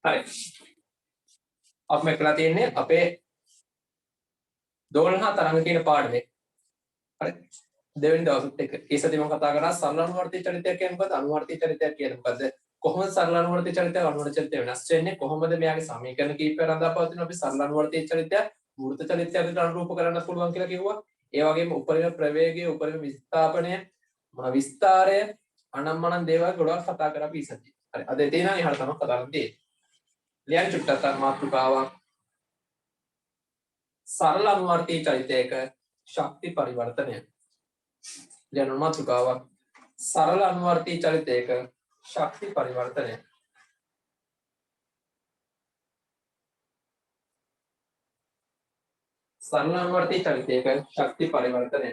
හරි. අපි මේ කරලා තියෙන්නේ අපේ දෝලන හා තරංග කියන පාඩමේ. හරි. දෙවෙනි දවසෙත් එක. ඒ සතියේ මම කතා කරා සරල අනුවර්තී චරිතයක් කියන්නේ මොකද්ද? අනුවර්තී චරිතයක් කියන්නේ මොකද්ද? කොහොමද සරල අනුවර්තී චරිතය අනුවර්තී චරිතය වෙනස් වෙන්නේ? කොහොමද මෙයාගේ සමීකරණ කීපය රඳාපවතින අපි සරල අනුවර්තී චරිතය වෘත්ත චරිතයට අනුරූප කරන්න පුළුවන් කියලා කිව්වා. ඒ වගේම උපරිම ප්‍රවේගය, උපරිම විස්ථාපනය, මොන විස්තරය, අනම්මනම් දේවල් ගොඩක් කතා කරා අපි ඉස්සතියි. හරි. අද එතන ඉහළ තමයි කතා කරන්නේ. ලියන්න චුට්ටක් මාතෘකාවක්. සරල අනුවර්තී චරිතයක ශක්ති පරිවර්තනය. ලියන්න මාතෘකාවක්. සරල අනුවර්තී චරිතයක ශක්ති පරිවර්තනය. සරල අනුවර්තී චරිතයක ශක්ති පරිවර්තනය.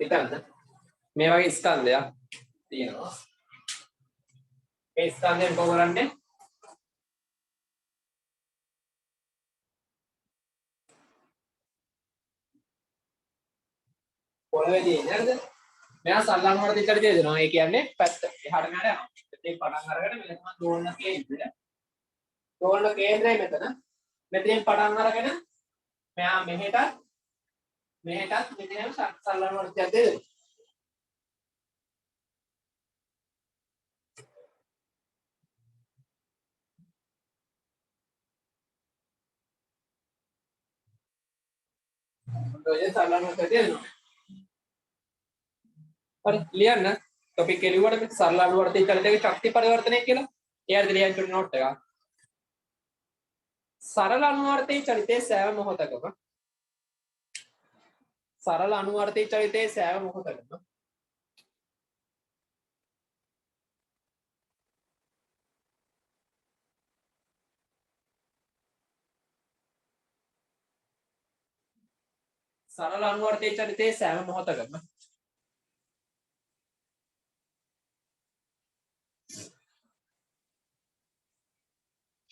හිතන්න මේ වගේ ස්කන්ධයක් තියෙනවා. ඒ ස්කන්ධයෙන් කොහොම කරන්නේ? පොළවේදී නේද? මෙයා සරල අනුවර්තී චරිතය දෙනවා. ඒ කියන්නේ පැත්ත එහාට මෙහාට යනවා. ඉතින් පටන් අරගෙන මෙතන දෝලන කේන්ද්‍රය. දෝලන කේන්ද්‍රය මෙතන. මෙතනින් පටන් අරගෙන මෙයා මෙහෙටත් මෙතනම සරල අනුවර්තීයක් දෙනවා. ඔය සරල අනුවර්තීය දෙනවා. හරි ලියන්න ටොපික් එක ලියුවට මේ සරල අනුවර්තී චරිතයක ශක්ති පරිවර්තනය කියලා. ඒ හරියට ලියන්න චුට්ට නෝට් එකක්. සරල අනුවර්තී චරිතයේ සෑම මොහොතකම සරල අනුවර්තී චරිතයේ සෑම මොහොතකම සරල අනුවර්තී චරිතයේ සෑම මොහොතකම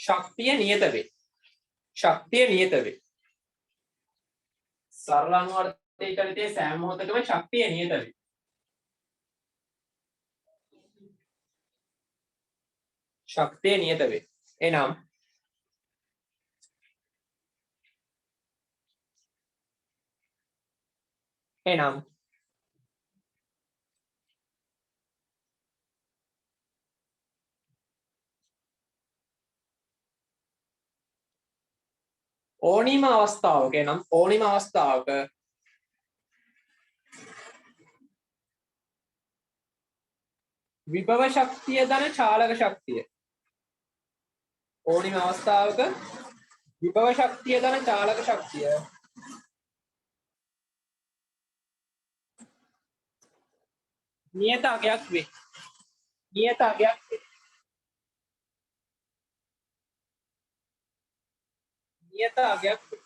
ශක්තිය නියත වේ. ශක්තිය නියත වේ. සරල අනුවර්තී චරිතයේ සෑම මොහොතකම ශක්තිය නියත වේ. ශක්තිය නියත වේ. එනම් ඕනීම අවස්ථාවක විභව ශක්තිය ධන චාලක ශක්තිය ඕනීම අවස්ථාවක විභව ශක්තිය ධන චාලක ශක්තිය නියත අගයක් වේ. නියත අගයක් වේ. නියත අගයක් වේ.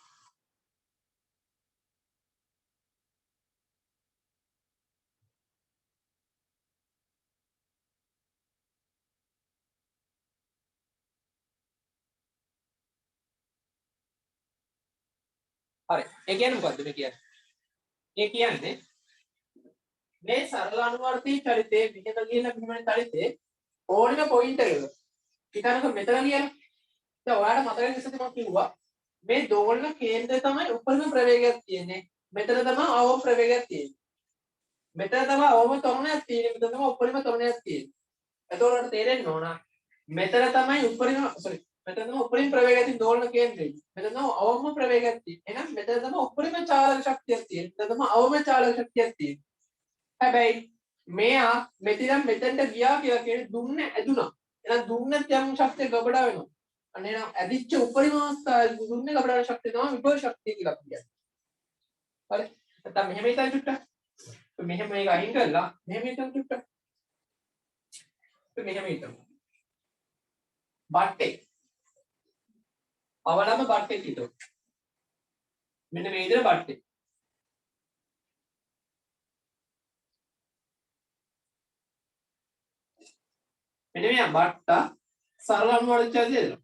හරි. ඒ කියන්නේ මොකද්ද මේ කියන්නේ? ඒ කියන්නේ මේ සරල අනුවර්තී චරිතයේ මෙහෙම ලියලා මෙහෙම චරිතේ ඕනෙම පොයින්ට් එකක හිතන්නකො මෙතන ලියලා. දැන් ඔයාලට මතකයි ඉස්සෙල්ලා මම කිව්වා මේ දෝලන කේන්ද්‍රය තමයි උපරිම ප්‍රවේගයක් තියෙන්නේ. මෙතන තමයි අවම ප්‍රවේගයක් තියෙන්නේ. මෙතන තමයි අවම ත්වරණයක් තියෙන්නේ. මෙතන තමයි උපරිම ත්වරණයක් තියෙන්නේ. එතකොට ඔයාලට තේරෙන්න ඕන මෙතන තමයි මෙතන තමයි උපරිම ප්‍රවේගයක් තියෙන දෝලන කේන්ද්‍රය. මෙතන තමයි අවම ප්‍රවේගයක් තියෙන්නේ. එහෙනම් මෙතන තමයි උපරිම චාලක ශක්තියක් තියෙන්නේ. මෙතන තමයි අවම චාලක ශක්තියක් තියෙන්නේ. හැබැයි මෙයා මෙතෙන්ට ගියා කියලා කියන්නේ දුන්න ඇදුනා. එහෙනම් දුන්න යම් ශක්තිය ගබඩා වෙනවා. අන්න එහෙනම් ඇදිච්ච උපරිම අවස්ථාවේ දුන්නේ ගබඩා වෙන ශක්තිය තමයි විභව ශක්තිය කියලා කියන්නේ. හරි. නැත්නම් මෙහෙම හිතන්න චුට්ටක්. මෙහෙම මේක අයින් කරලා මෙහෙම හිතන්න චුට්ටක්. මෙහෙම හිතමු. බට්ටේ. අවලම බට්ටේ හිතමු. මෙන්න මේ විදිහට බට්ටේ. මෙන්න මේ බට්ට සරල අනුවර්තිත චලිතය දෙනවා.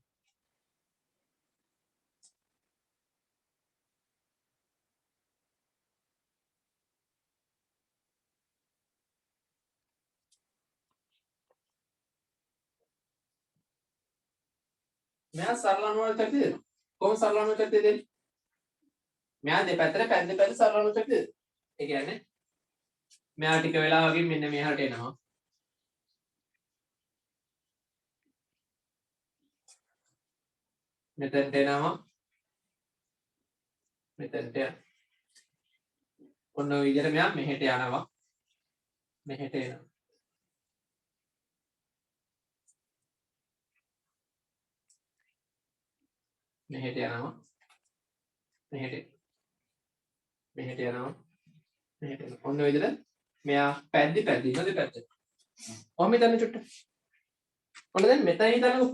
මෙයා සරල අනුවර්තිත චලිතය දෙනවා. කොහොමද සරල අනුවර්තිත චලිතය දෙන්නේ? මෙයා දෙපැත්තට පැද්ද පැද්ද සරල අනුවර්තිත චලිතය දෙනවා. ඒ කියන්නේ මෙයා ටික වෙලාවකින් මෙන්න මෙහාට එනවා. මෙතෙන්ට එනවා. මෙතෙන්ට ඔන්න ඔය විදිහට මෙයා මෙහෙට යනවා. මෙහෙට එනවා. මෙහෙට යනවා. මෙහෙට යනවා. මෙහෙට එනවා. ඔන්න ඔය විදිහට මෙයා පැද්දි ඉන්න දෙපැත්තට. ඔහොම හිතන්න චුට්ට. ඔන්න දැන් මෙතන හිතන්නකො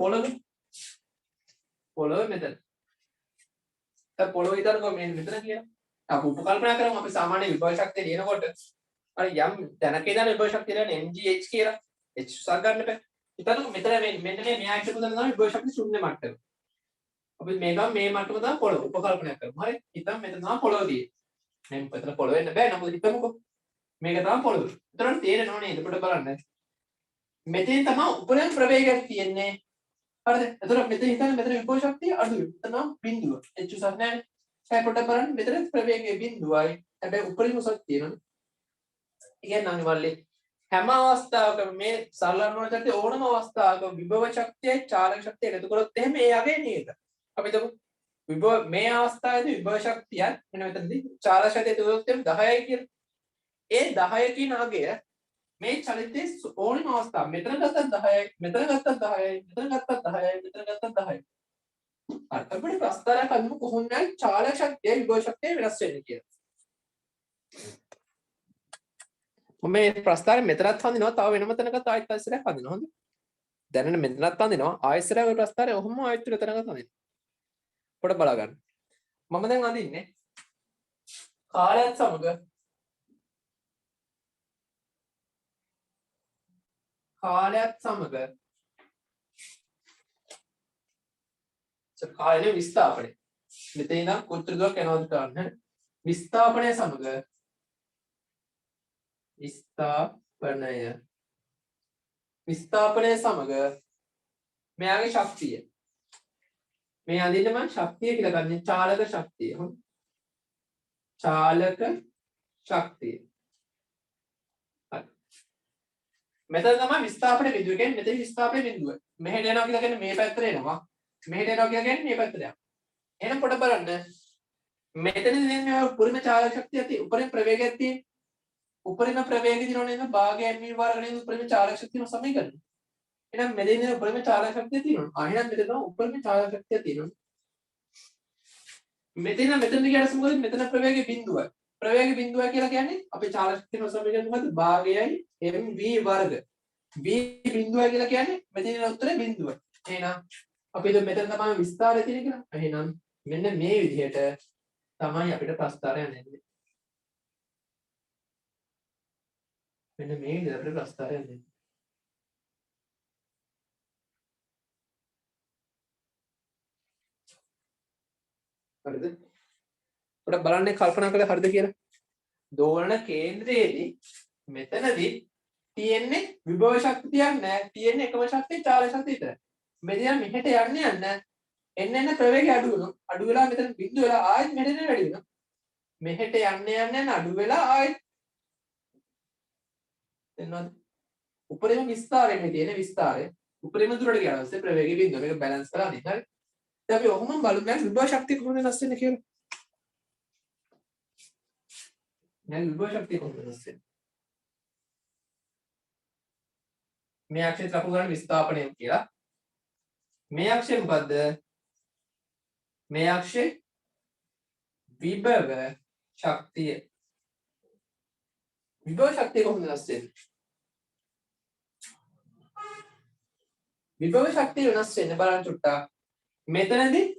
පොළොව මෙතන. දැන් පොළොව හිතන්නකො මෙතන කියලා. අපි උපකල්පනා කරමු අපි සාමාන්‍ය විභව ශක්තිය ලියනකොට අර යම් තැනක ඉඳන් විභව ශක්තිය ලියන mgh කියලා. h උසක් ගන්න බෑ. හිතන්නකො මෙතන මෙන්න මේ මෙහා හිටපු තැන තමයි විභව ශක්තිය ශූන්‍ය මට්ටම. අපි මේක මේ මට්ටම තමයි පොළොව උපකල්පනය කරමු. හරි. හිතමු මෙතන තමයි පොළොව තියෙන්නේ. දැන් මෙතන පොළොව වෙන්න බෑ. නමුත් හිතමුකෝ මේක තමයි පොළොව. උතරන් තේරෙනව නේද? පොඩ බලන්න. මෙතෙන් තමයි උපරිම ප්‍රවේගයක් තියෙන්නේ. හරිද? එතකොට මෙතන හිතන්න මෙතන විභව ශක්තිය අඩුයි. එතන බිඳුව. h උසක් නැහැ. ඒ පොඩ බලන්න මෙතන ප්‍රවේගයේ බිඳුවයි. හැබැයි උපරිම උසක් තියෙනවනේ. ඒ කියන්නේ අනිවාර්යයෙන් හැම අවස්ථාවකම මේ සරල අනුවර්තිත ඕනම අවස්ථාවක විභව ශක්තියයි චාලක ශක්තිය එකතු කරොත් එහෙම ඒ යගේ නේද? අපි හිතමු විභව මේ අවස්ථාවේදී විභව ශක්තිය මෙන්න මෙතනදී චාලක ශක්තිය එකතු කරොත් එහෙම 10යි කියලා. ඒ 10 කියන අගය මේ චලිතයේ ඕනම අවස්ථාව මෙතන ගත්තත් 10යි මෙතන ගත්තත් 10යි මෙතන ගත්තත් 10යි මෙතන ගත්තත් 10යි. අපිට ප්‍රස්තාරයක් අඳුම කොහොමද චාලක ශක්තිය විභව ශක්තිය වෙනස් වෙන්නේ කියලා. මේ ප්‍රස්තාරය මෙතනත් හඳිනවා තව වෙනම තැනකට ආයෙත් පස්සට හඳිනවා හොඳ. දැනන මෙතනත් හඳිනවා ආයෙත් ඔය ප්‍රස්තාරය ඔහොම ආයෙත් තුන තැනකට හඳිනවා. පොඩ බලා ගන්න. මම දැන් අඳින්නේ කාලයත් සමග කාලය විස්ථාපනය. මෙතන ඉඳන් කොච්චර දුරක් යනවද ගන්න. විස්ථාපනය සමග මෙයාගේ ශක්තිය. මේ අඳින්න මම ශක්තිය කියලා ගන්න චාලක ශක්තිය. හොඳ. චාලක ශක්තිය. හරි. මෙතන තමයි විස්ථාපන බිඳුව කියන්නේ මෙතන විස්ථාපන බිඳුව. මෙහෙට යනවා කියලා කියන්නේ මේ පැත්තට එනවා. මෙහෙට යනවා කියලා කියන්නේ මේ පැත්තට යනවා. එහෙනම් පොඩ බලන්න. මෙතනදී මේ උපරිම චාලක ශක්තිය ඇති උපරිම ප්‍රවේගයක් තියෙන. උපරිම ප්‍රවේගය දිනවනේ නේද? භාගය m වර්ගණයෙන් උපරිම චාලක ශක්තිය සමීකරණය. එහෙනම් මෙතන උපරිම චාලක ශක්තිය තියෙනවා. එහෙනම් මෙතන උපරිම චාලක ශක්තිය තියෙනවා. මෙතන ගියාට මොකද මෙතන ප්‍රවේගය බිඳුවයි. ප්‍රවේගය බිඳුවයි කියලා කියන්නේ අපේ චාලක ශක්තිය සමීකරණය මොකද්ද? භාගයයි mv වර්ග. v බිඳුවයි කියලා කියන්නේ මෙතන උත්තරේ බිඳුවයි. එහෙනම් අපි මෙතන තමයි විස්තරය තියෙන්නේ කියලා. එහෙනම් මෙන්න මේ විදිහට තමයි අපිට ප්‍රස්තාරය යන්නේ. මෙන්න මේ විදිහට අපිට ප්‍රස්තාරය යන්නේ. හරිද? පොඩ්ඩක් බලන්න කල්පනා කරලා හරිද කියලා. දෝලන කේන්ද්‍රයේදී මෙතනදී තියෙන්නේ විභව ශක්තියක් නැහැ. තියෙන්නේ එකම ශක්තිය චාලක ශක්තිය විතරයි. මෙතන මෙහෙට යන්න එන්න ප්‍රවේගය අඩු වෙනවා. අඩු වෙලා මෙතන බිඳු වෙලා ආයෙත් මෙහෙට වැඩි වෙනවා. මෙහෙට යන්න අඩු වෙලා ආයෙත් එන්නත් උපරිම විස්තරය මේ තියෙන විස්තරය උපරිම දුරට ගියා ඊපස්සේ ප්‍රවේගය බිඳුව මේක බැලන්ස් කරලා අදින්න. හරි. දැන් අපි ඔහොම බලමු දැන් විභව ශක්තිය කොහොමද වෙනස් වෙන්නේ කියලා. දැන් විභව ශක්තිය කොහොමද වෙනස් වෙන්නේ? මේ අක්ෂයට ලකුණු ගන්න විස්ථාපනය කියලා. මේ අක්ෂය මොකද්ද? මේ අක්ෂේ විභව ශක්තිය. විභව ශක්තිය කොහොමද වෙනස් වෙන්නේ? විභව ශක්තිය වෙනස් වෙන්නේ බලන්න චුට්ටක්. මෙතනදී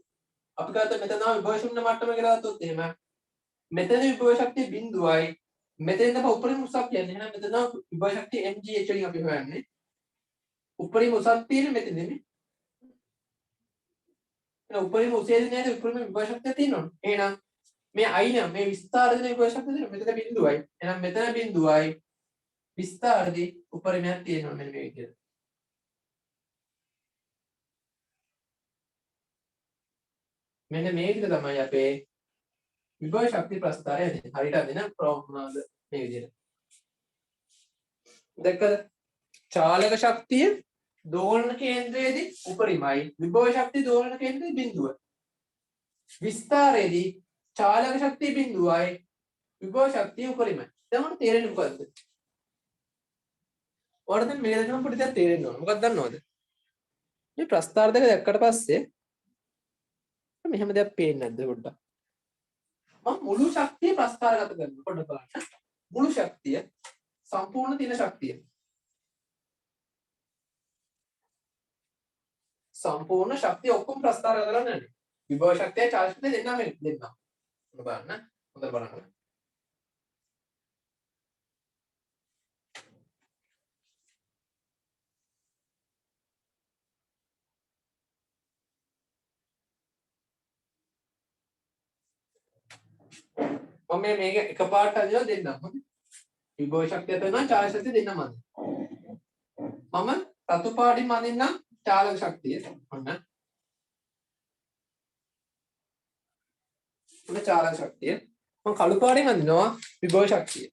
අපි ගත්ත මෙතන තමයි විභව ශූන්‍ය මට්ටම කියලා ගත්තොත් එහෙම. මෙතන විභව ශක්තිය බිඳුවයි. මෙතෙන් තමයි උපරිම උසක් කියන්නේ. එහෙනම් මෙතන විභව ශක්තිය mgh වලින් අපි හොයන්නේ. උපරිම උසක් තියෙන්නේ මෙතනදී නේ. එහෙනම් උපරිම උසේදී නේද උපරිම විභව ශක්තිය තියෙනවනේ. එහෙනම් මේ I නම් මේ විස්තාරදී විභව ශක්තිය තියෙනවා. මෙතන බිඳුවයි. එහෙනම් මෙතන බිඳුවයි විස්තාරදී උපරිමයක් තියෙනවා මෙන්න මේ විදිහට. මෙන්න මේ විදිහට තමයි අපේ විභව ශක්ති ප්‍රස්ථාරය එන්නේ. හරියට අදින ප්‍රෝග්‍රෑම් මේ විදිහට. දැක්කද? චාලක ශක්තිය දෝලන කේන්ද්‍රයේදී උපරිමයි. විභව ශක්තිය දෝලන කේන්ද්‍රයේ බිඳුව. විස්තාරයේදී චාලක ශක්තිය බිඳුවයි. විභව ශක්තිය උපරිමයි. දැන් මොකද තේරෙන්නේ මොකද්ද? ඔයාලට දැන් මේක දැක්කම පොඩි දෙයක් තේරෙන්න ඕන. මොකක්ද දන්නවද? මේ ප්‍රස්ථාර දෙක දැක්කට පස්සේ මෙහෙම දෙයක් පේන්නේ නැද්ද පොඩ්ඩක්? මම මුළු ශක්තිය ප්‍රස්ථාරගත කරනවා. පොඩ්ඩක් බලන්න. මුළු ශක්තිය සම්පූර්ණ තියෙන ශක්තිය. සම්පූර්ණ ශක්තිය ඔක්කොම ප්‍රස්ථාරගත කරන්න යන්නේ. විභව ශක්තිය චාලක ශක්තිය දෙන්නම දෙන්නා. හොඳ බලන්න. හොඳට බලන්න. මම මේක එකපාරට අදිනවා දෙන්නම්. හොඳයි. විභව ශක්තිය තේනවා චාලක ශක්තිය දෙන්නම අදින්න. මම රතු පාටින් අදින්නම් චාලක ශක්තිය. ඔන්න. ඔන්න චාලක ශක්තිය. මම කළු පාටින් අදිනවා විභව ශක්තිය.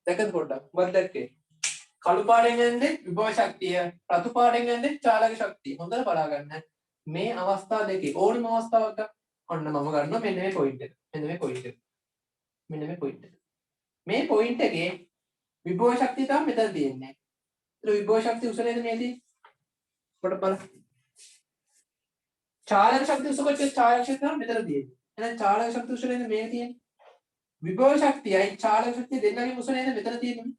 දැකද පොඩ්ඩක් මොකක්ද දැක්කේ කළු පාටෙන් යන්නේ විභව ශක්තිය රතු පාටෙන් යන්නේ චාලක ශක්තිය හොඳට බලා ගන්න මේ අවස්ථා දෙකේ ඕනම අවස්ථාවක ඔන්න මම ගන්නවා මෙන්න මේ පොයින්ට් එක මෙන්න මේ පොයින්ට් එක මෙන්න මේ පොයින්ට් එක මේ පොයින්ට් එකේ විභව ශක්තිය තමයි මෙතන තියෙන්නේ ඒක විභව ශක්තිය උස නේද මේදී පොඩ්ඩක් බලන්න චාලක ශක්තිය උස කොච්චර චාලක ශක්තිය තමයි මෙතන තියෙන්නේ එහෙනම් චාලක ශක්තිය උස නේද මේ තියෙන්නේ විභව ශක්තියයි චාලක ශක්තිය දෙන්නගේ උස නේද මෙතන තියෙන්නේ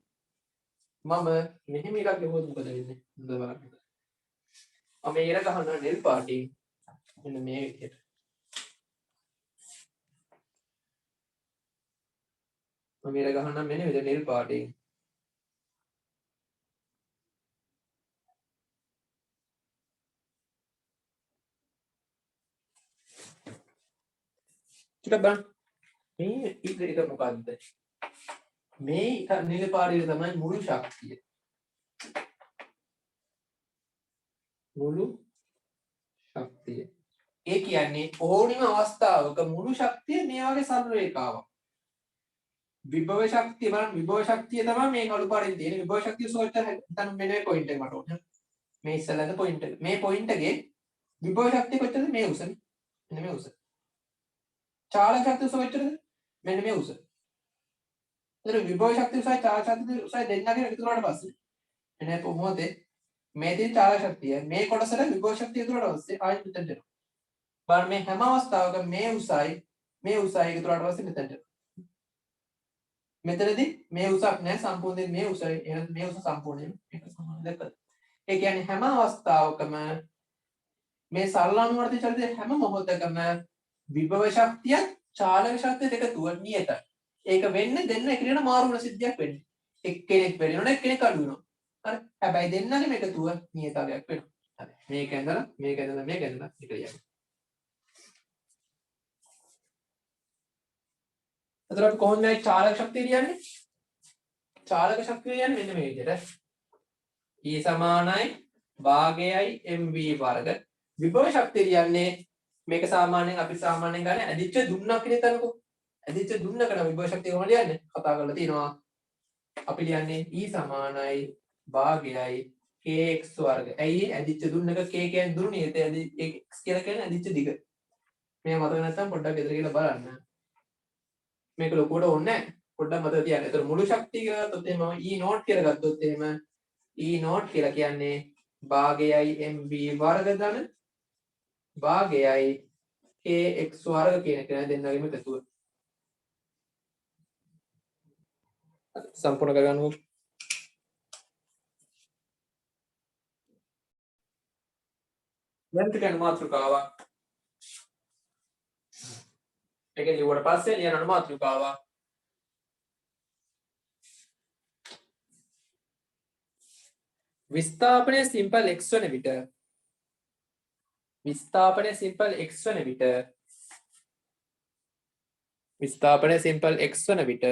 මම මෙහෙම එකක් ගියොත් මොකද වෙන්නේ හොඳ බලන්න මම මේකට ගහනවා නෙල් පාටින් මෙන්න මේ විදිහට මම මේකට ගහනවා මෙන්න විදිහට නෙල් පාටින් ටිකක් බලන්න මේ එක මොකද්ද මේ නෙල් පාටින් තමයි මුළු ශක්තිය මුළු ශක්තිය ඒ කියන්නේ ඕනිම අවස්ථාවක මුළු ශක්තිය මේ වගේ සරල රේඛාවක් විභව ශක්තිය බලන්න විභව ශක්තිය තමයි මේ කළු පාටින් තියෙන විභව ශක්තිය සෝචර හිතන්න මෙන්න මේ පොයින්ට් එක මට ඕන මේ ඉස්සලද පොයින්ට් එක මේ පොයින්ට් එකේ විභව ශක්තිය කොච්චරද මේ උස මෙන්න මේ උස චාලක ශක්තිය කොච්චරද මෙන්න මේ උස එතන විභව ශක්තිය උසයි චාලක ශක්තිය උසයි දෙන්නගේ එකතු වුණාට පස්සේ එනේ කොහොමද මේ තියෙන චාලක ශක්තිය මේ කොටසට විභව ශක්තිය එකතු වුණාට පස්සේ ආයෙත් මෙතනට එනවා බලන්න මේ හැම අවස්ථාවක මේ උසයි එකතු වුණාට පස්සේ මෙතනට එනවා මෙතනදී මේ උසක් නැහැ සම්පූර්ණයෙන් මේ උසයි එහෙනම් මේ උස සම්පූර්ණයෙන් එක සමාන දැක්කද ඒ කියන්නේ හැම අවස්ථාවකම මේ සරල අනුවර්තිත චලිතයේ හැම මොහොතකම විභව ශක්තිය චාලක ශක්තිය දෙක තුන නියතයි ඒක වෙන්නේ දෙන්න එකිනෙකට මාරු වෙන සිද්ධියක් වෙන්නේ එක්කෙනෙක් වෙනවනේ එක්කෙනෙක් අඩු වෙනවා හරි හැබැයි දෙන්නගේ මේක තුන නියතයක් වෙනවා හරි මේක ඇඳලා මේක ඇඳලා එක යනවා එතකොට කොහොමද මේ චාලක ශක්තිය කියන්නේ? චාලක ශක්තිය කියන්නේ මෙන්න මේ විදිහට. E සමානයි භාගයයි mv වර්ග. විභව ශක්තිය කියන්නේ මේක සාමාන්‍යයෙන් අපි සාමාන්‍යයෙන් ගන්න ඇදිච්ච දුන්නක් කියන තැනකෝ. ඇදිච්ච දුන්නකට විභව ශක්තිය කොහොමද ලියන්නේ? කතා කරලා තියෙනවා. අපි ලියන්නේ E සමානයි භාගයයි kx වර්ග. ඇයි ඇදිච්ච දුන්නක k කියන්නේ දුරු නියත. x කියලා කියන්නේ ඇදිච්ච දිග. මේ මතක නැත්නම් පොඩ්ඩක් ගෙදර ගිහලා බලන්න. මේක ලොකුවට ඕනේ නැහැ. පොඩ්ඩක් මතක තියාගන්න. ඒතර මුළු ශක්තිය කියලා ගත්තොත් එහෙම E නෝට් කියලා ගත්තොත් එහෙම E නෝට් කියලා කියන්නේ භාගයයි mv වර්ග ධන භාගයයි kx වර්ග කියන එක දෙන්නගෙම එකතුව. සම්පූර්ණ කරගන්නකො. දැන් පිටන මාතෘකාවක්. ඒක ලියුවට පස්සේ ලියන මාතෘකාවක්. විස්ථාපනය සිම්පල් x වන විට විස්ථාපනය සිම්පල් x වන විට විස්ථාපනය සිම්පල් x වන විට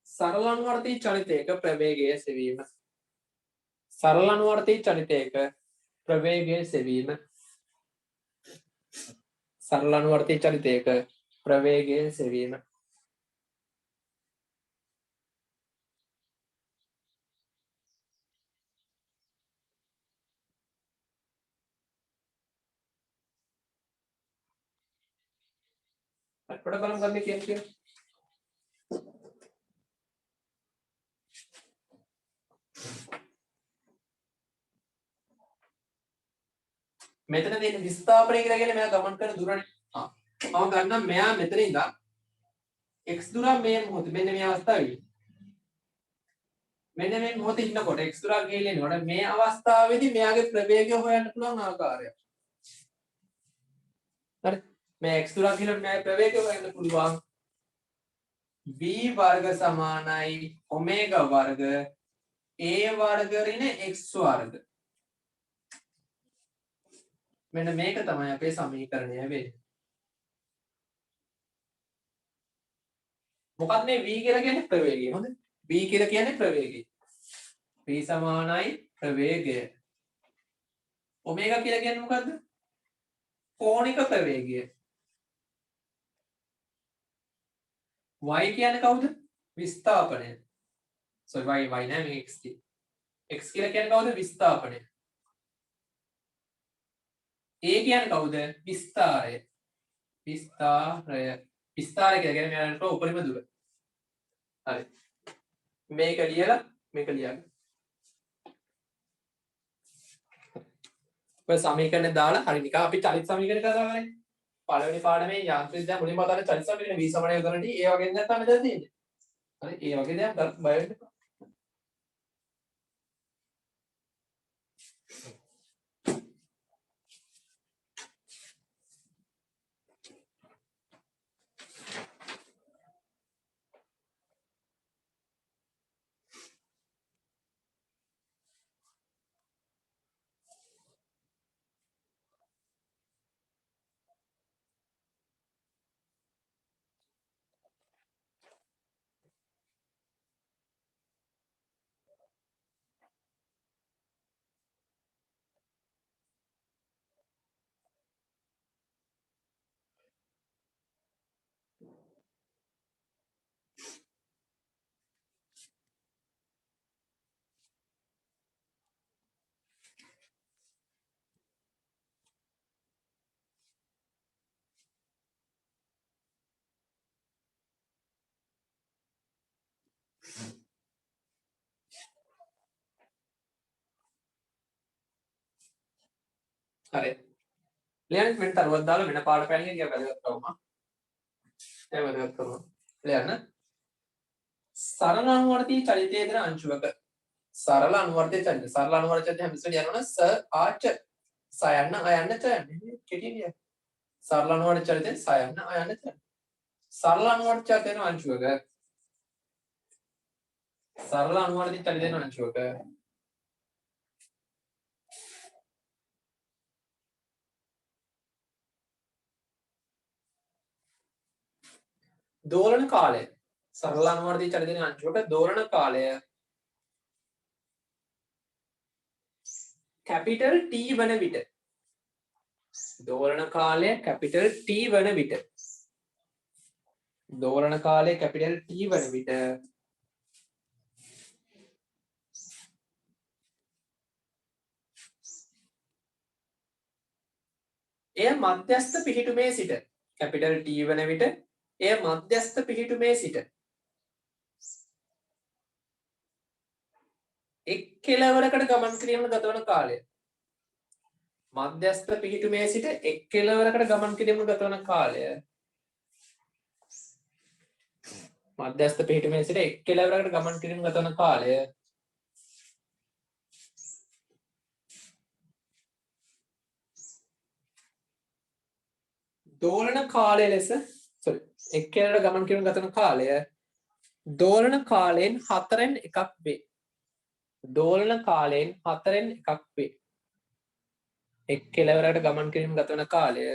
සරල අනුවර්තී චලිතයක ප්‍රවේගය සෙවීම. සරල අනුවර්තී චලිතයක ප්‍රවේගය සෙවීම. සරල අනුවර්තී චලිතයක ප්‍රවේගය සෙවීම. අපිට බලමු ගන්න කියන්නේ. මෙතන තියෙන විස්ථාපනය කියලා කියන්නේ මෙයා ගමන් කරන දුරනේ. මම ගන්නම් මෙයා මෙතන ඉඳන් x දුරක් මේ මොහොතේ මෙන්න මේ අවස්ථාවේ. මෙන්න මේ මොහොතේ ඉන්නකොට x දුරක් ගිහින් එනකොට මේ අවස්ථාවේදී මෙයාගේ ප්‍රවේගය හොයන්න පුළුවන් ආකාරය. හරි. මේ x දුරක් ගිහින් මෙයාගේ ප්‍රවේගය හොයන්න පුළුවන්. v වර්ග සමානයි ඔමේගා වර්ග a වර්ග ඍණ x වර්ග. මෙන්න මේක තමයි අපේ සමීකරණය වෙන්නේ. මොකක්ද මේ v කියලා කියන්නේ ප්‍රවේගය. හොඳ. v කියලා කියන්නේ ප්‍රවේගය. v සමානයි ප්‍රවේගය. ඔමේගා කියලා කියන්නේ මොකද්ද? කෝණික ප්‍රවේගය. y කියන්නේ කවුද? විස්ථාපනය. sorry y නෑ මේ x x කියලා කියන්නේ කවුද? විස්ථාපනය. a කියන්නේ කවුද? විස්තාරය. විස්තාරය. විස්තාරය කියලා කියන්නේ මෙයාට උපරිම දුර. හරි. මේක ලියලා මේක ලියන්න. ඔය සමීකරණ දාලා හරි නිකන් අපි චලිත සමීකරණ කතා කරන්නේ. පළවෙනි පාඩමේ යාන්ත්‍රික විද්‍යාව මුලින්ම අදාළ චලිත සමීකරණ v සමානයි උදාහරණදී ඒ වගේ දෙයක් තමයි දැන් තියෙන්නේ. හරි ඒ වගේ දෙයක් බය වෙන්න එපා. හරි. ලියන්න මෙන්න තරුවක් දාලා වෙන පාඩ පැනිය කියලා වැදගත් කරනවා. ඒ වැදගත් කරනවා. ලියන්න. සරල අනුවර්තී චලිතයේ දෙන අංශුවක සරල අනුවර්තී චලිත. සරල අනුවර්තී චලිතය හැම ඉස්සෙල්ලා යනවනේ ස ආච සයන්න අයන්න චයන්න. කෙටිය. සරල අනුවර්තී චලිතයෙන් සයන්න අයන්න චයන්න. සරල අනුවර්තී චලිතයේ දෙන අංශුවක සරල අනුවර්තී චලිතයේ දෙන අංශුවක දෝලන කාලය සරල අනුවර්තී චලිතයේ අංශුවක දෝලන කාලය කැපිටල් T වන විට දෝලන කාලය කැපිටල් T වන විට දෝලන කාලය කැපිටල් T වන විට එය මධ්‍යස්ථ පිහිටුමේ සිට කැපිටල් T වන විට එය මධ්‍යස්ථ පිහිටුමේ සිට එක් කෙළවරකට ගමන් කිරීමට ගතවන කාලය. මධ්‍යස්ථ පිහිටුමේ සිට එක් කෙළවරකට ගමන් කිරීමට ගතවන කාලය. මධ්‍යස්ථ පිහිටුමේ සිට එක් කෙළවරකට ගමන් කිරීමට ගතවන කාලය. දෝලන කාලය ලෙස එක් කෙළවරකට ගමන් කිරීමට ගතවන කාලය දෝලන කාලයෙන් 4න් එකක් වේ. දෝලන කාලයෙන් 4න් එකක් වේ. එක් කෙළවරකට ගමන් කිරීම ගතවන කාලය